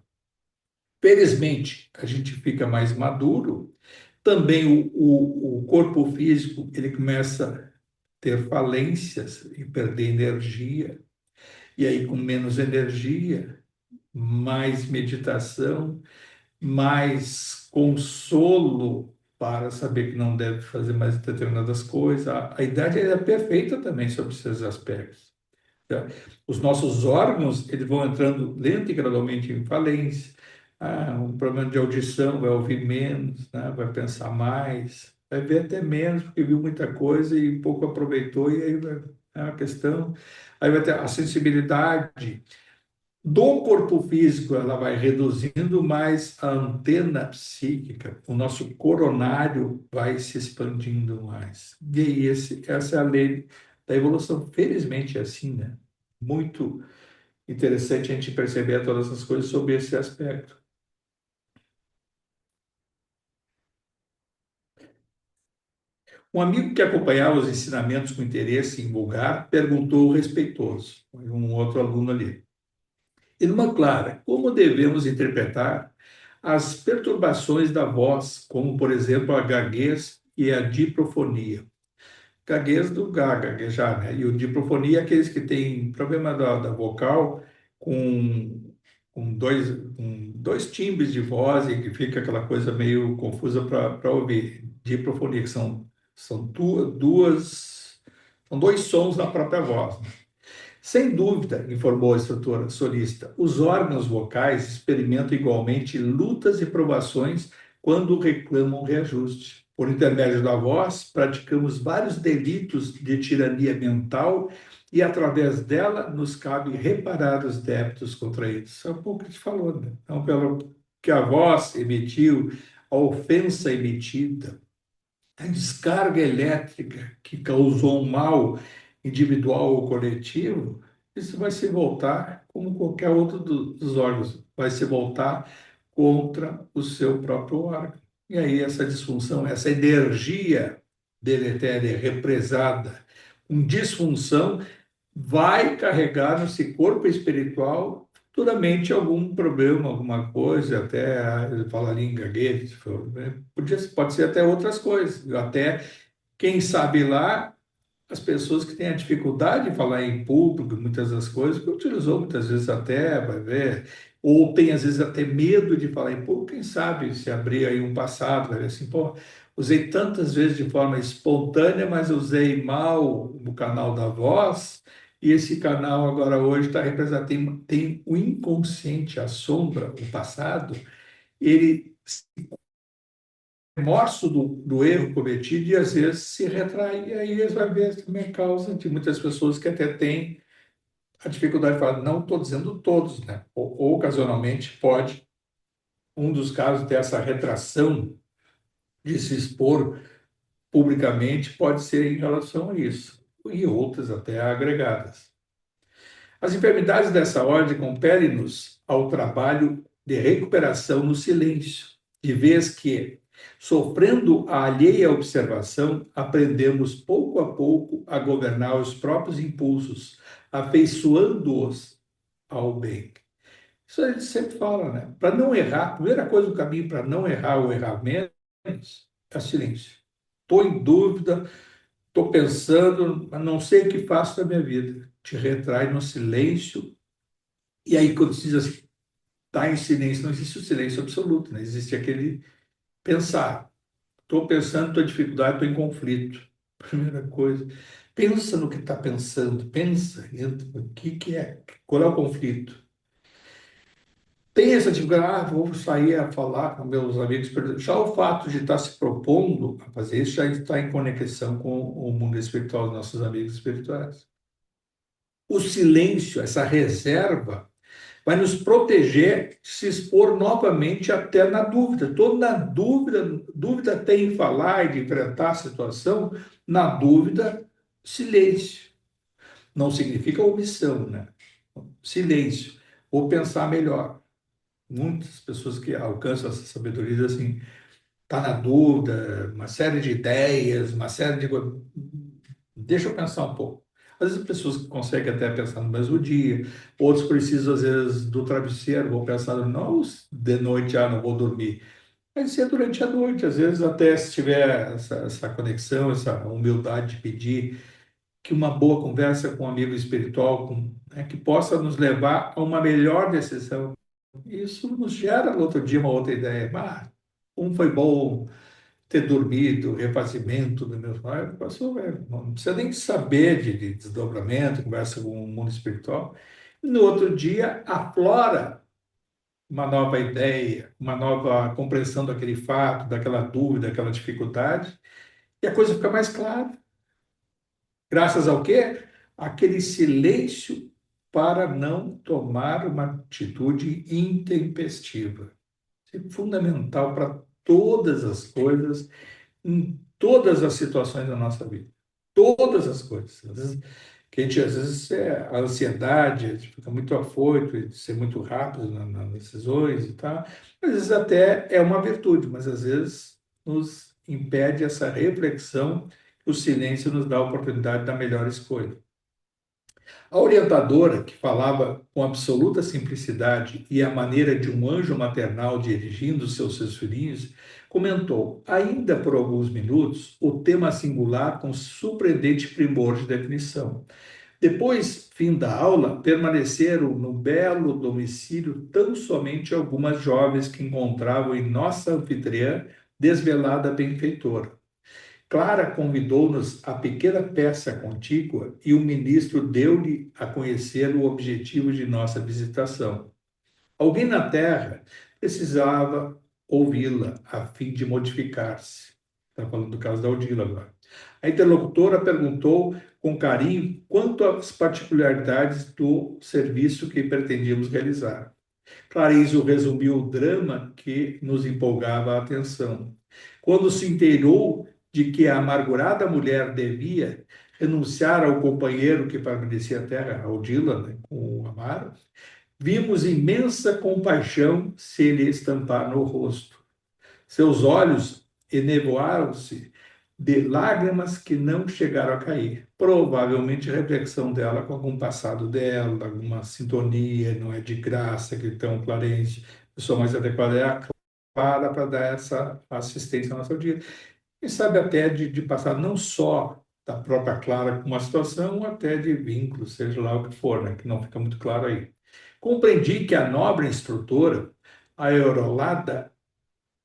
Felizmente, a gente fica mais maduro. Também o corpo físico, ele começa a ter falências e perder energia. E aí, com menos energia, mais meditação, mais consolo para saber que não deve fazer mais determinadas coisas. A idade é perfeita também sobre esses aspectos. Tá? Os nossos órgãos, eles vão entrando lento e gradualmente em falência. Ah, um problema de audição, vai ouvir menos, né? Vai pensar mais, vai ver até menos, porque viu muita coisa e pouco aproveitou, e aí vai, é uma questão. Aí vai ter a sensibilidade do corpo físico, ela vai reduzindo, mas a antena psíquica, o nosso coronário vai se expandindo mais. E aí essa é a lei da evolução. Felizmente é assim, né? Muito interessante a gente perceber todas essas coisas sobre esse aspecto. Um amigo que acompanhava os ensinamentos com interesse em vulgar perguntou respeitoso, foi um outro aluno ali. Irmã Clara, como devemos interpretar as perturbações da voz, como, por exemplo, a gaguez e a diprofonia? Gaguez do gaguejar, né? E o diprofonia é aqueles que têm problema da vocal com, com dois timbres de voz e que fica aquela coisa meio confusa para ouvir. Diprofonia, que são são dois sons da própria voz, né? Sem dúvida, informou a instrutora solista, os órgãos vocais experimentam igualmente lutas e provações quando reclamam reajuste. Por intermédio da voz, praticamos vários delitos de tirania mental e, através dela, nos cabe reparar os débitos contraídos. É um pouco que a gente falou, né? Então, pelo que a voz emitiu, a ofensa emitida, a descarga elétrica que causou um mal individual ou coletivo, isso vai se voltar como qualquer outro dos órgãos, vai se voltar contra o seu próprio órgão. E aí essa disfunção, essa energia deletéria represada, com disfunção, vai carregar nesse corpo espiritual futuramente algum problema, alguma coisa, até ele falaria em gagueira, né? Pode ser até outras coisas, até, quem sabe lá, as pessoas que têm a dificuldade de falar em público, muitas das coisas, que utilizou muitas vezes até, vai ver, ou tem às vezes até medo de falar, e, pô, quem sabe se abrir aí um passado, vai ver assim, pô, usei tantas vezes de forma espontânea, mas usei mal o canal da voz, e esse canal agora hoje está representado, tem o inconsciente, a sombra, o passado, ele remorso do erro cometido e às vezes se retrai, e aí às vezes também é causa de muitas pessoas que até têm a dificuldade de falar, não estou dizendo todos, né? Ou ocasionalmente pode, um dos casos ter essa retração de se expor publicamente pode ser em relação a isso, e outras até agregadas. As enfermidades dessa ordem compelem-nos ao trabalho de recuperação no silêncio, de vez que, sofrendo a alheia observação, aprendemos pouco a pouco a governar os próprios impulsos, afeiçoando-os ao bem. Isso a gente sempre fala, né? Para não errar, a primeira coisa do caminho para não errar ou errar menos é silêncio. Estou em dúvida, estou pensando, mas não sei o que faço da minha vida. Te retrai no silêncio. E aí, quando se diz assim, está em silêncio, não existe o silêncio absoluto, né? Existe aquele pensar. Estou pensando, estou em dificuldade, estou em conflito. Primeira coisa. Pensa no que está pensando, pensa, entra, o que é, qual é o conflito? Tem essa dificuldade, vou sair a falar com meus amigos. Já o fato de estar se propondo a fazer isso já está em conexão com o mundo espiritual, dos nossos amigos espirituais. O silêncio, essa reserva, vai nos proteger de se expor novamente até na dúvida. Estou na dúvida, dúvida até em falar e de enfrentar a situação, na dúvida, silêncio. Não significa omissão, né? Silêncio. Vou pensar melhor. Muitas pessoas que alcançam essa sabedoria dizem assim, tá na dúvida, uma série de ideias, uma série de deixa eu pensar um pouco. Às vezes pessoas que conseguem até pensar no mesmo dia, outros precisam às vezes do travesseiro, vão pensar não de noite, não vou dormir. Mas se é durante a noite, às vezes até se tiver essa conexão, essa humildade de pedir que uma boa conversa com um amigo espiritual, né, que possa nos levar a uma melhor decisão. Isso nos gera no outro dia uma outra ideia. Foi bom ter dormido, refazimento do meu pai, passou, não precisa nem saber de desdobramento, conversa com o mundo espiritual. No outro dia, aflora uma nova ideia, uma nova compreensão daquele fato, daquela dúvida, daquela dificuldade, e a coisa fica mais clara. Graças ao quê? Aquele silêncio para não tomar uma atitude intempestiva. Isso é fundamental para todas as coisas, em todas as situações da nossa vida. Todas as coisas. Às vezes, que a gente, às vezes, a ansiedade, a gente fica muito afoito de ser muito rápido nas decisões e tal. Às vezes até é uma virtude, mas às vezes nos impede essa reflexão. O silêncio nos dá a oportunidade da melhor escolha. A orientadora, que falava com absoluta simplicidade e a maneira de um anjo maternal dirigindo seus filhinhos, comentou, ainda por alguns minutos, o tema singular com surpreendente primor de definição. Depois, fim da aula, permaneceram no belo domicílio tão somente algumas jovens que encontravam em nossa anfitriã desvelada benfeitora. Clara convidou-nos à pequena peça contígua e o ministro deu-lhe a conhecer o objetivo de nossa visitação. Alguém na terra precisava ouvi-la a fim de modificar-se. Está falando do caso da Odila agora. A interlocutora perguntou com carinho quanto às particularidades do serviço que pretendíamos realizar. Clarice resumiu o drama que nos empolgava a atenção. Quando se inteirou de que a amargurada mulher devia renunciar ao companheiro que permanecia à terra, ao Dylan, né, com o Amaro, vimos imensa compaixão se lhe estampar no rosto. Seus olhos enevoaram-se de lágrimas que não chegaram a cair. Provavelmente a reflexão dela com algum passado dela, alguma sintonia, não é de graça, que tão clarente. A pessoa mais adequada é a Clara para dar essa assistência à nossa vida. E sabe até de passar não só da própria Clara com uma situação, até de vínculo, seja lá o que for, né? Que não fica muito claro aí. Compreendi que a nobre instrutora, a Eurolada,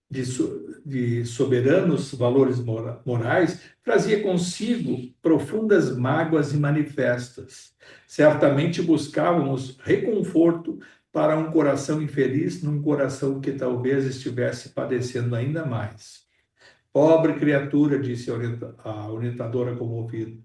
de soberanos valores morais, trazia consigo profundas mágoas e manifestas. Certamente buscávamos reconforto para um coração infeliz num coração que talvez estivesse padecendo ainda mais. Pobre criatura, disse a orientadora comovida,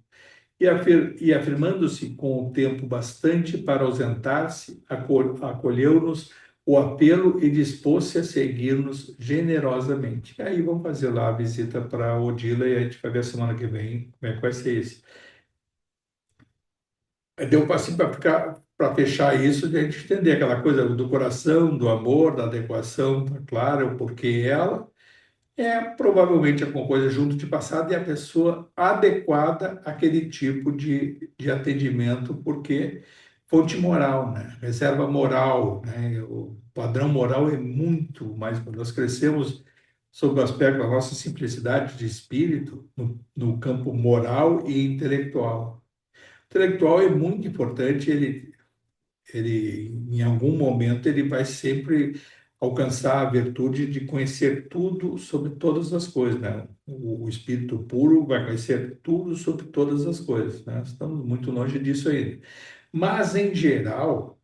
e afirmando-se com o tempo bastante para ausentar-se, acolheu-nos o apelo e dispôs-se a seguir-nos generosamente. E aí vamos fazer lá a visita para Odila e a gente vai ver a semana que vem como é que vai ser isso. Deu assim para ficar, para fechar isso, de a gente entender aquela coisa do coração, do amor, da adequação, tá claro, o porquê ela. É provavelmente alguma coisa junto de passado e a pessoa adequada àquele tipo de atendimento, porque fonte moral, né? Reserva moral, né? O padrão moral é muito mais. Nós crescemos sob o aspecto da nossa simplicidade de espírito no campo moral e intelectual. O intelectual é muito importante, ele em algum momento ele vai sempre alcançar a virtude de conhecer tudo sobre todas as coisas, né? O espírito puro vai conhecer tudo sobre todas as coisas, né? Estamos muito longe disso ainda. Mas, em geral,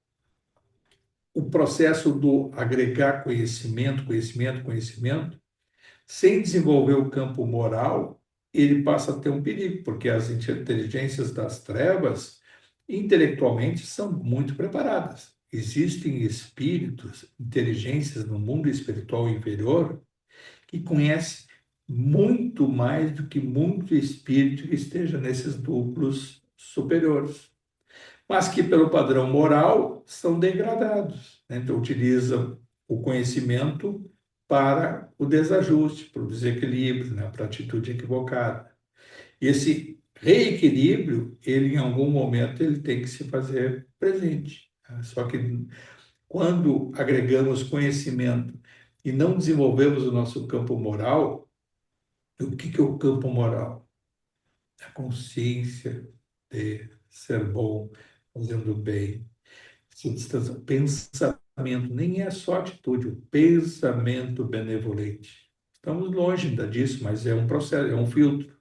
o processo do agregar conhecimento, conhecimento, conhecimento, sem desenvolver o campo moral, ele passa a ter um perigo, porque as inteligências das trevas, intelectualmente, são muito preparadas. Existem espíritos, inteligências no mundo espiritual inferior, que conhecem muito mais do que muito espírito que esteja nesses duplos superiores, mas que, pelo padrão moral, são degradados, né? Então, utilizam o conhecimento para o desajuste, para o desequilíbrio, né? Para a atitude equivocada. E esse reequilíbrio, ele em algum momento, ele tem que se fazer presente, né? Só que quando agregamos conhecimento e não desenvolvemos o nosso campo moral, o que que é o campo moral? A consciência de ser bom, fazendo bem, substância, pensamento, nem é só atitude, o pensamento benevolente. Estamos longe ainda disso, mas é um processo, é um filtro.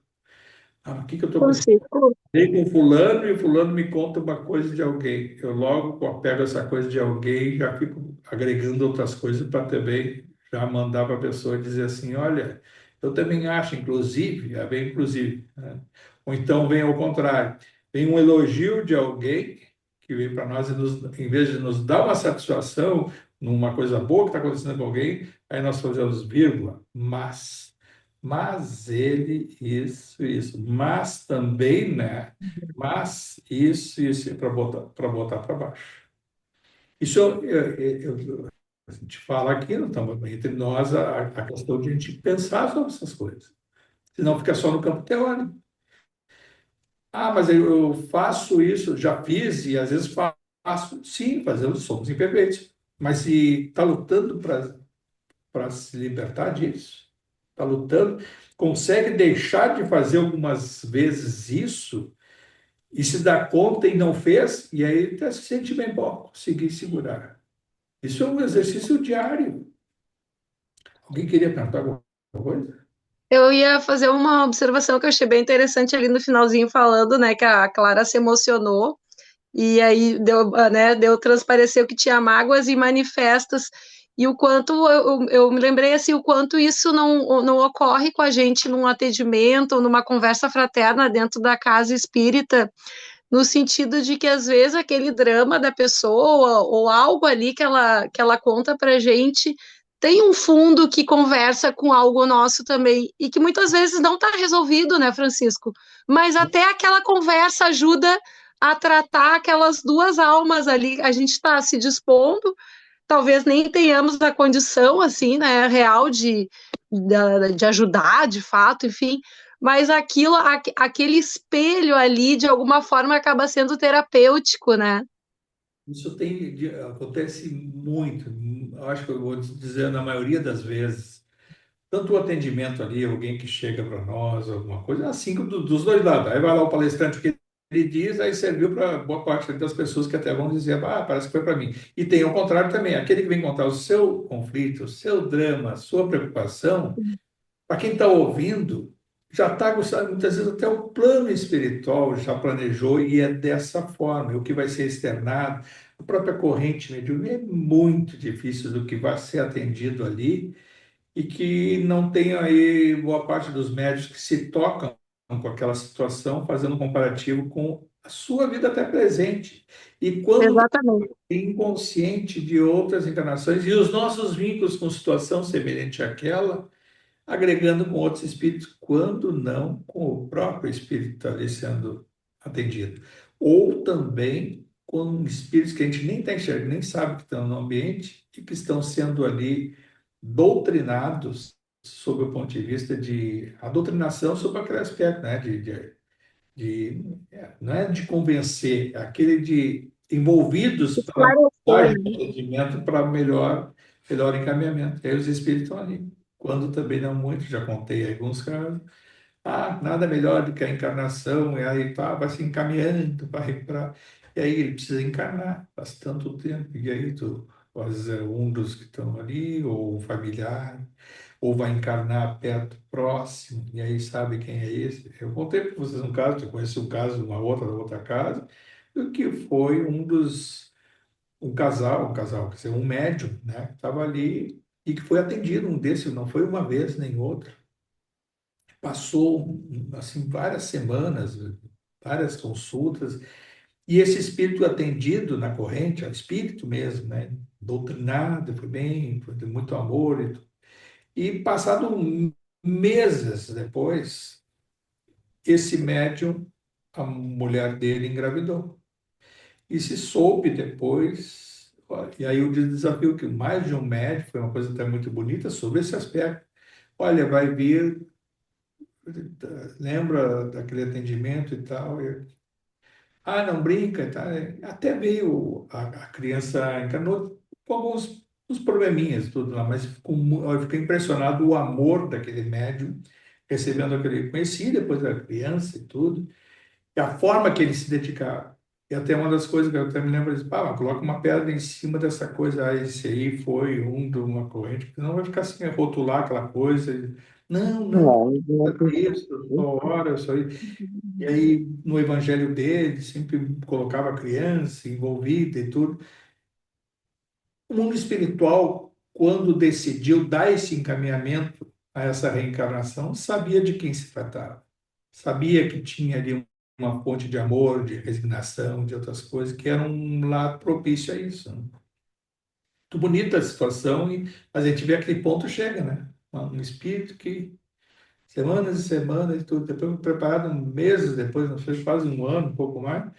Ah, o que que eu estou Francisco, com fulano e fulano me conta uma coisa de alguém. Eu logo pego essa coisa de alguém e já fico agregando outras coisas para também já mandar para a pessoa dizer assim, olha, eu também acho, inclusive, vem inclusive, né? Ou então vem ao contrário, vem um elogio de alguém que vem para nós e em vez de nos dar uma satisfação numa coisa boa que está acontecendo com alguém, aí nós fazemos vírgula, mas ele, isso, mas também, né? Mas isso, para botar para baixo. Isso a gente fala aqui, não estamos entre nós, a questão de a gente pensar sobre essas coisas. Senão fica só no campo teórico. Ah, mas eu faço isso, já fiz e às vezes faço. Sim, fazemos, somos imperfeitos. Mas se está lutando para se libertar disso, está lutando, consegue deixar de fazer algumas vezes isso e se dá conta e não fez, e aí até se sente bem, bom, consegui segurar. Isso é um exercício diário. Alguém queria perguntar alguma coisa? eu ia fazer uma observação que eu achei bem interessante ali no finalzinho falando, né, que a Clara se emocionou e aí deu, né, deu transpareceu que tinha mágoas e manifestas e o quanto eu me lembrei assim o quanto isso não ocorre com a gente num atendimento ou numa conversa fraterna dentro da casa espírita, no sentido de que às vezes aquele drama da pessoa ou algo ali que ela conta pra gente tem um fundo que conversa com algo nosso também e que muitas vezes não está resolvido, né, Francisco? Mas até aquela conversa ajuda a tratar aquelas duas almas ali. A gente está se dispondo, talvez nem tenhamos a condição assim, né, real de ajudar, de fato, enfim, mas aquilo, aquele espelho ali, de alguma forma, acaba sendo terapêutico, né? Isso acontece muito, acho que eu vou dizer na maioria das vezes. Tanto o atendimento ali, alguém que chega para nós, alguma coisa, assim, dos dois lados. Aí vai lá o palestrante ele diz, aí serviu para boa parte das pessoas que até vão dizer, ah, parece que foi para mim. E tem o contrário também, aquele que vem contar o seu conflito, o seu drama, a sua preocupação, para quem está ouvindo, já está gostando, muitas vezes até o plano espiritual já planejou e é dessa forma. E o que vai ser externado, a própria corrente mediúnica é muito difícil do que vai ser atendido ali e que não tem aí boa parte dos médicos que se tocam com aquela situação, fazendo um comparativo com a sua vida até presente. E quando Exatamente. inconsciente de outras encarnações e os nossos vínculos com situação semelhante àquela, agregando com outros espíritos, quando não com o próprio espírito ali sendo atendido. Ou também com espíritos que a gente nem está enxergando, nem sabe que estão no ambiente e que estão sendo ali doutrinados sob o ponto de vista de a doutrinação sobre aquele aspecto, né, não é de convencer, é aquele de envolvidos para Esclarecer, né? entendimento para melhor encaminhamento. E aí os espíritos estão ali. Quando também não muito, já contei alguns casos. Ah, nada melhor do que a encarnação, e aí tá, vai se encaminhando, vai para. E aí ele precisa encarnar, faz tanto tempo, e aí tu, às vezes é um dos que estão ali, ou um familiar, ou vai encarnar perto, próximo, e aí sabe quem é esse. Eu contei para vocês um caso, eu conheci um caso de uma outra, da outra casa, do que foi um casal, quer dizer, um médium, né, que estava ali e que foi atendido, um desses, não foi uma vez nem outra. Passou, assim, várias semanas, várias consultas, e esse espírito atendido na corrente, é o espírito mesmo, né, doutrinado, foi bem, foi de muito amor, e passado meses depois, esse médium, a mulher dele engravidou. E se soube depois, ó, e aí o desafio que mais de um médico, foi uma coisa até muito bonita, sobre esse aspecto. Olha, vai vir, lembra daquele atendimento e tal? Ah, não brinca e tal. Até veio, a criança encarnou com alguns uns probleminhas, tudo lá, mas eu fiquei impressionado o amor daquele médium, recebendo aquele. Conheci depois da criança e tudo. E a forma que ele se dedicava. E até uma das coisas que eu até me lembro, ele disse, pá, mas coloca uma pedra em cima dessa coisa, ah, esse aí foi um de uma corrente, porque não vai ficar assim, rotular aquela coisa. Não, não, Não, não isso, só hora, só isso. E aí, no evangelho dele, sempre colocava a criança envolvida e tudo. O mundo espiritual, quando decidiu dar esse encaminhamento a essa reencarnação, sabia de quem se tratava. Sabia que tinha ali uma fonte de amor, de resignação, de outras coisas, que era um lado propício a isso, né? Muito bonita a situação, e a gente vê aquele ponto chega, né? Um espírito que semanas e semanas e tudo, depois preparado meses depois, não sei, quase um ano, um pouco mais,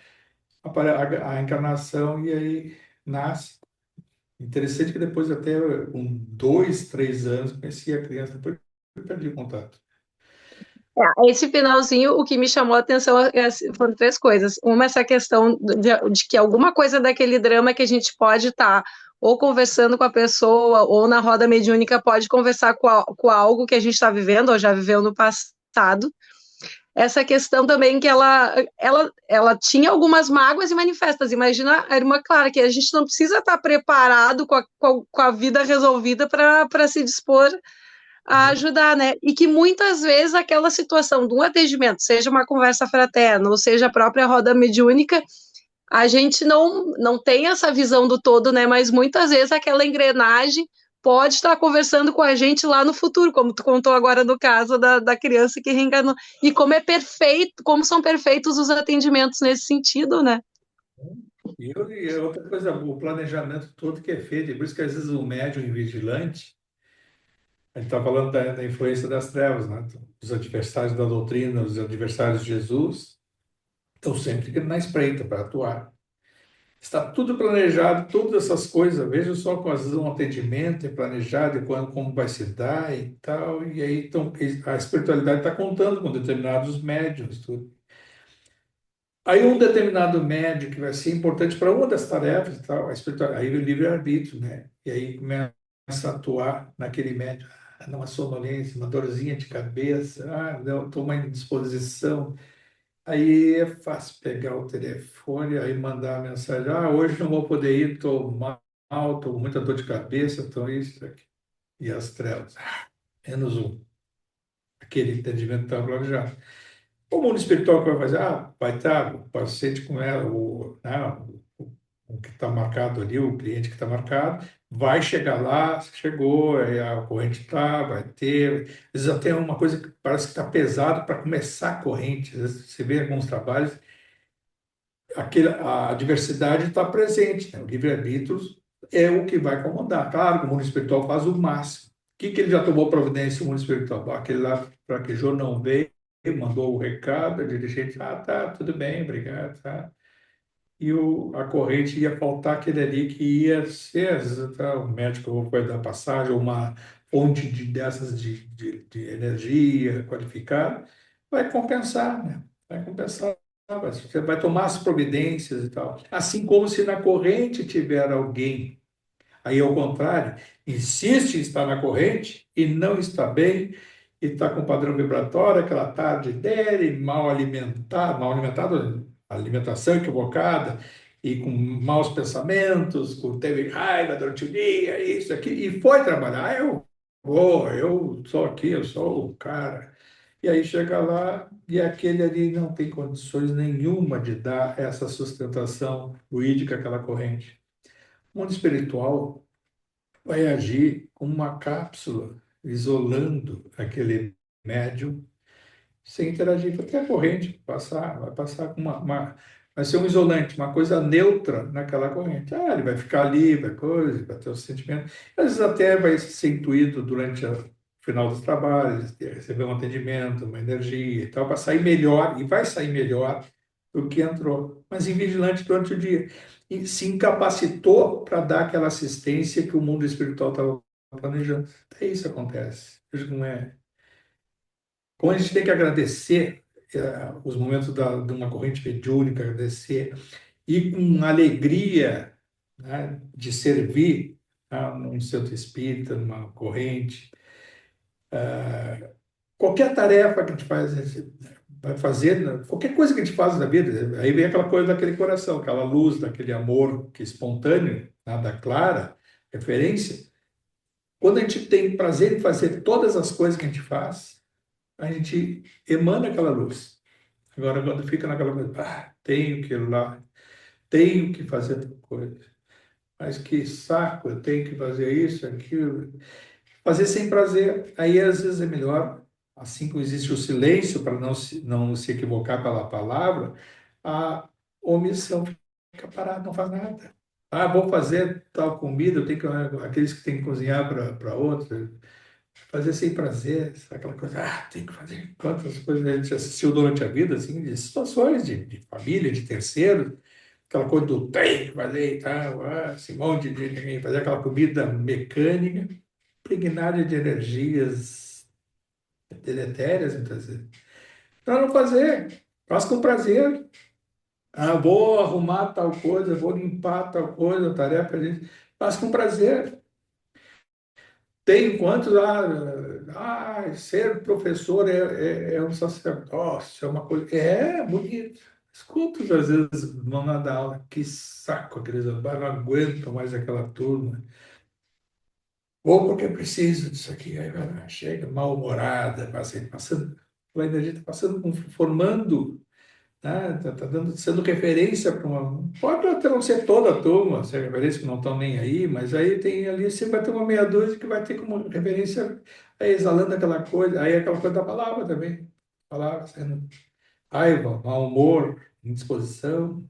a encarnação e aí nasce. Interessante que depois até com 2, 3 anos conheci a criança, depois eu perdi o contato. Esse finalzinho, o que me chamou a atenção foram três coisas. Uma, essa questão de que alguma coisa daquele drama que a gente pode estar ou conversando com a pessoa, ou na roda mediúnica pode conversar com algo que a gente está vivendo, ou já viveu no passado. Essa questão também que ela tinha algumas mágoas e manifestas. Imagina a irmã Clara, que a gente não precisa estar preparado com a vida resolvida para se dispor a ajudar, né? E que muitas vezes aquela situação de um atendimento, seja uma conversa fraterna, ou seja a própria roda mediúnica, a gente não tem essa visão do todo, né? Mas muitas vezes aquela engrenagem pode estar conversando com a gente lá no futuro, como tu contou agora no caso da criança que reencarnou. E como é perfeito, como são perfeitos os atendimentos nesse sentido, né? E outra coisa, o planejamento todo que é feito, por isso que às vezes o médium invigilante, a gente está falando da influência das trevas, né? Os adversários da doutrina, os adversários de Jesus, estão sempre na espreita para atuar. Está tudo planejado, todas essas coisas. Veja só como às vezes um atendimento é planejado e quando, como vai se dar e tal. E aí então, a espiritualidade está contando com determinados médiums, tudo. Aí um determinado médium que vai ser importante para uma das tarefas e tal, aí o livre-arbítrio, né? E aí começa a atuar naquele médium. Ah, dá uma sonolência, uma dorzinha de cabeça, ah, estou uma indisposição. Aí é fácil pegar o telefone, aí mandar a mensagem, hoje não vou poder ir, estou mal, estou com muita dor de cabeça, estou isso, aqui. E as trevas, menos um. Aquele entendimento está planejado. O mundo espiritual que vai fazer, vai estar o paciente com ela, o que está marcado ali, o cliente que está marcado, vai chegar lá, chegou, aí a corrente está, vai ter. Às vezes até uma coisa que parece que está pesado para começar a corrente. Às vezes você vê alguns trabalhos, a diversidade está presente, né? O livre-arbítrio é o que vai comandar. Claro que o mundo espiritual faz o máximo. O que ele já tomou providência, o mundo espiritual? Aquele lá, para que Jô não veio, mandou o recado, a dirigente, tá, tudo bem, obrigado, tá. E a corrente ia faltar aquele ali que ia ser, às vezes, até o médico vai dar passagem, ou uma fonte dessas de energia qualificada, vai compensar, né? Vai compensar, você vai tomar as providências e tal. Assim como se na corrente tiver alguém, aí ao contrário, insiste em estar na corrente e não está bem, e está com padrão vibratório, aquela tarde dele, mal alimentado, alimentação equivocada, e com maus pensamentos, teve raiva durante o dia, isso, aqui, e foi trabalhar. Eu sou aqui, eu sou o cara. E aí chega lá e aquele ali não tem condições nenhuma de dar essa sustentação fluídica àquela corrente. O mundo espiritual vai agir como uma cápsula, isolando aquele médium sem interagir, até a corrente vai passar com vai ser um isolante, uma coisa neutra naquela corrente. Ele vai ficar ali, vai ter o sentimento, às vezes até vai ser intuído durante o final dos trabalhos, receber um atendimento, uma energia e tal, para sair melhor, e vai sair melhor do que entrou, mas invigilante durante o dia. E se incapacitou para dar aquela assistência que o mundo espiritual estava planejando. Até isso acontece. Veja como é. Como a gente tem que agradecer os momentos de uma corrente mediúnica, agradecer, e com alegria, né, de servir, num centro espírita, numa corrente. Qualquer tarefa que a gente faz, a gente vai fazer, né, qualquer coisa que a gente faz na vida, aí vem aquela coisa daquele coração, aquela luz, daquele amor que é espontâneo, nada clara, referência. Quando a gente tem prazer em fazer todas as coisas que a gente faz, a gente emana aquela luz. Agora, quando fica naquela coisa, tenho que ir lá, tenho que fazer outra coisa, mas que saco, eu tenho que fazer isso, aquilo. Fazer sem prazer, aí às vezes é melhor, assim como existe o silêncio, para não se equivocar pela palavra, a omissão fica parada, não faz nada. Vou fazer tal comida, eu tenho que, aqueles que têm que cozinhar para outros, fazer sem prazer, aquela coisa, tem que fazer quantas coisas a gente assistiu durante a vida, assim, de situações de família, de terceiro, aquela coisa do tem que fazer e tal, esse monte de fazer aquela comida mecânica, impregnada de energias deletérias, muitas vezes. Para não fazer, faz com prazer. Vou arrumar tal coisa, vou limpar tal coisa, tarefa, gente, faz com prazer. Tem quantos ser professor é um sacerdócio, é uma coisa. É bonito. Escuto às vezes vão lá dar aula, que saco, aqueles não aguentam mais aquela turma. Ou porque preciso disso aqui. Aí vai lá, chega mal-humorada, passando, a energia está passando, formando, tá, sendo referência para uma. Pode até não ser toda a turma, ser referência que não estão nem aí, mas aí tem ali, sempre vai ter uma meia dúzia que vai ter como referência, aí exalando aquela coisa, aí aquela coisa da palavra também. Palavra sendo raiva, mau humor, indisposição.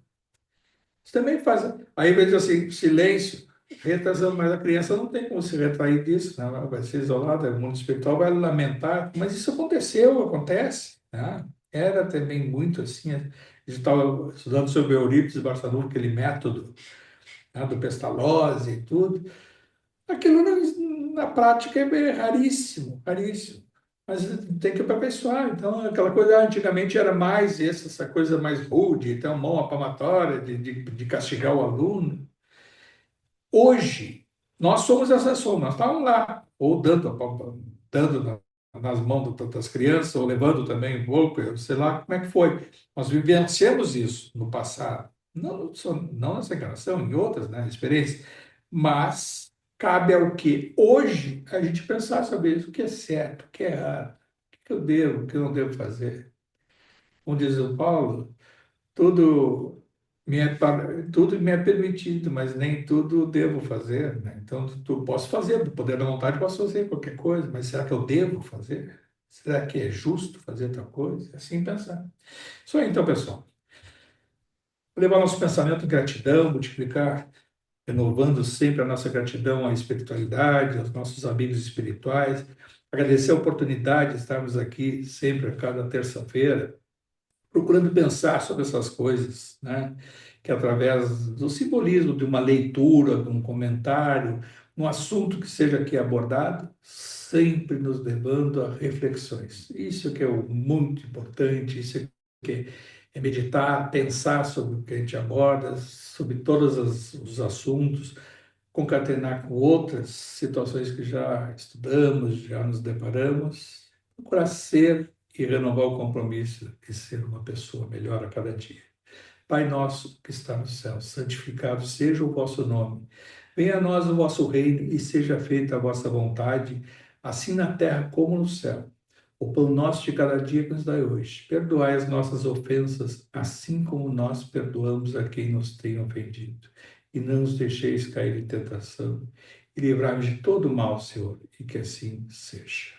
Isso também faz. Aí, veja assim, silêncio, retração, mas a criança não tem como se retrair disso, né? Ela vai ser isolada, o mundo espiritual vai lamentar, mas isso aconteceu, acontece, né? Era também muito assim. A gente estava estudando sobre Eurípides Barçanufo, aquele método, né, do Pestalozzi e tudo. Aquilo na prática é raríssimo, raríssimo. Mas tem que aperfeiçoar. Então, aquela coisa antigamente era mais essa coisa mais rude, então, mão à palmatória, de castigar o aluno. Hoje, nós somos essa soma, nós estamos lá, ou dando nas mãos das crianças, ou levando também um pouco, eu sei lá como é que foi. Nós vivenciamos isso no passado, não, não nessa encarnação, em outras, né, experiências, mas cabe ao que hoje a gente pensar sobre isso, o que é certo, o que é errado, o que eu devo, o que eu não devo fazer. Como diz o Paulo, tudo tudo me é permitido, mas nem tudo devo fazer, né? Então, posso fazer, do poder da vontade, posso fazer qualquer coisa, mas será que eu devo fazer? Será que é justo fazer tal coisa? Assim pensar. Isso aí, então, pessoal. Levar nosso pensamento em gratidão, multiplicar, renovando sempre a nossa gratidão à espiritualidade, aos nossos amigos espirituais. Agradecer a oportunidade de estarmos aqui sempre a cada terça-feira procurando pensar sobre essas coisas, né? Que através do simbolismo de uma leitura, de um comentário, um assunto que seja aqui abordado, sempre nos levando a reflexões. Isso que é o muito importante, isso que é meditar, pensar sobre o que a gente aborda, sobre todos os assuntos, concatenar com outras situações que já estudamos, já nos deparamos, procurar ser e renovar o compromisso de ser uma pessoa melhor a cada dia. Pai nosso que está no céu, santificado seja o vosso nome. Venha a nós o vosso reino e seja feita a vossa vontade, assim na terra como no céu. O pão nosso de cada dia que nos dai hoje. Perdoai as nossas ofensas, assim como nós perdoamos a quem nos tem ofendido. E não nos deixeis cair em tentação, e livrai-nos de todo mal, Senhor, e que assim seja.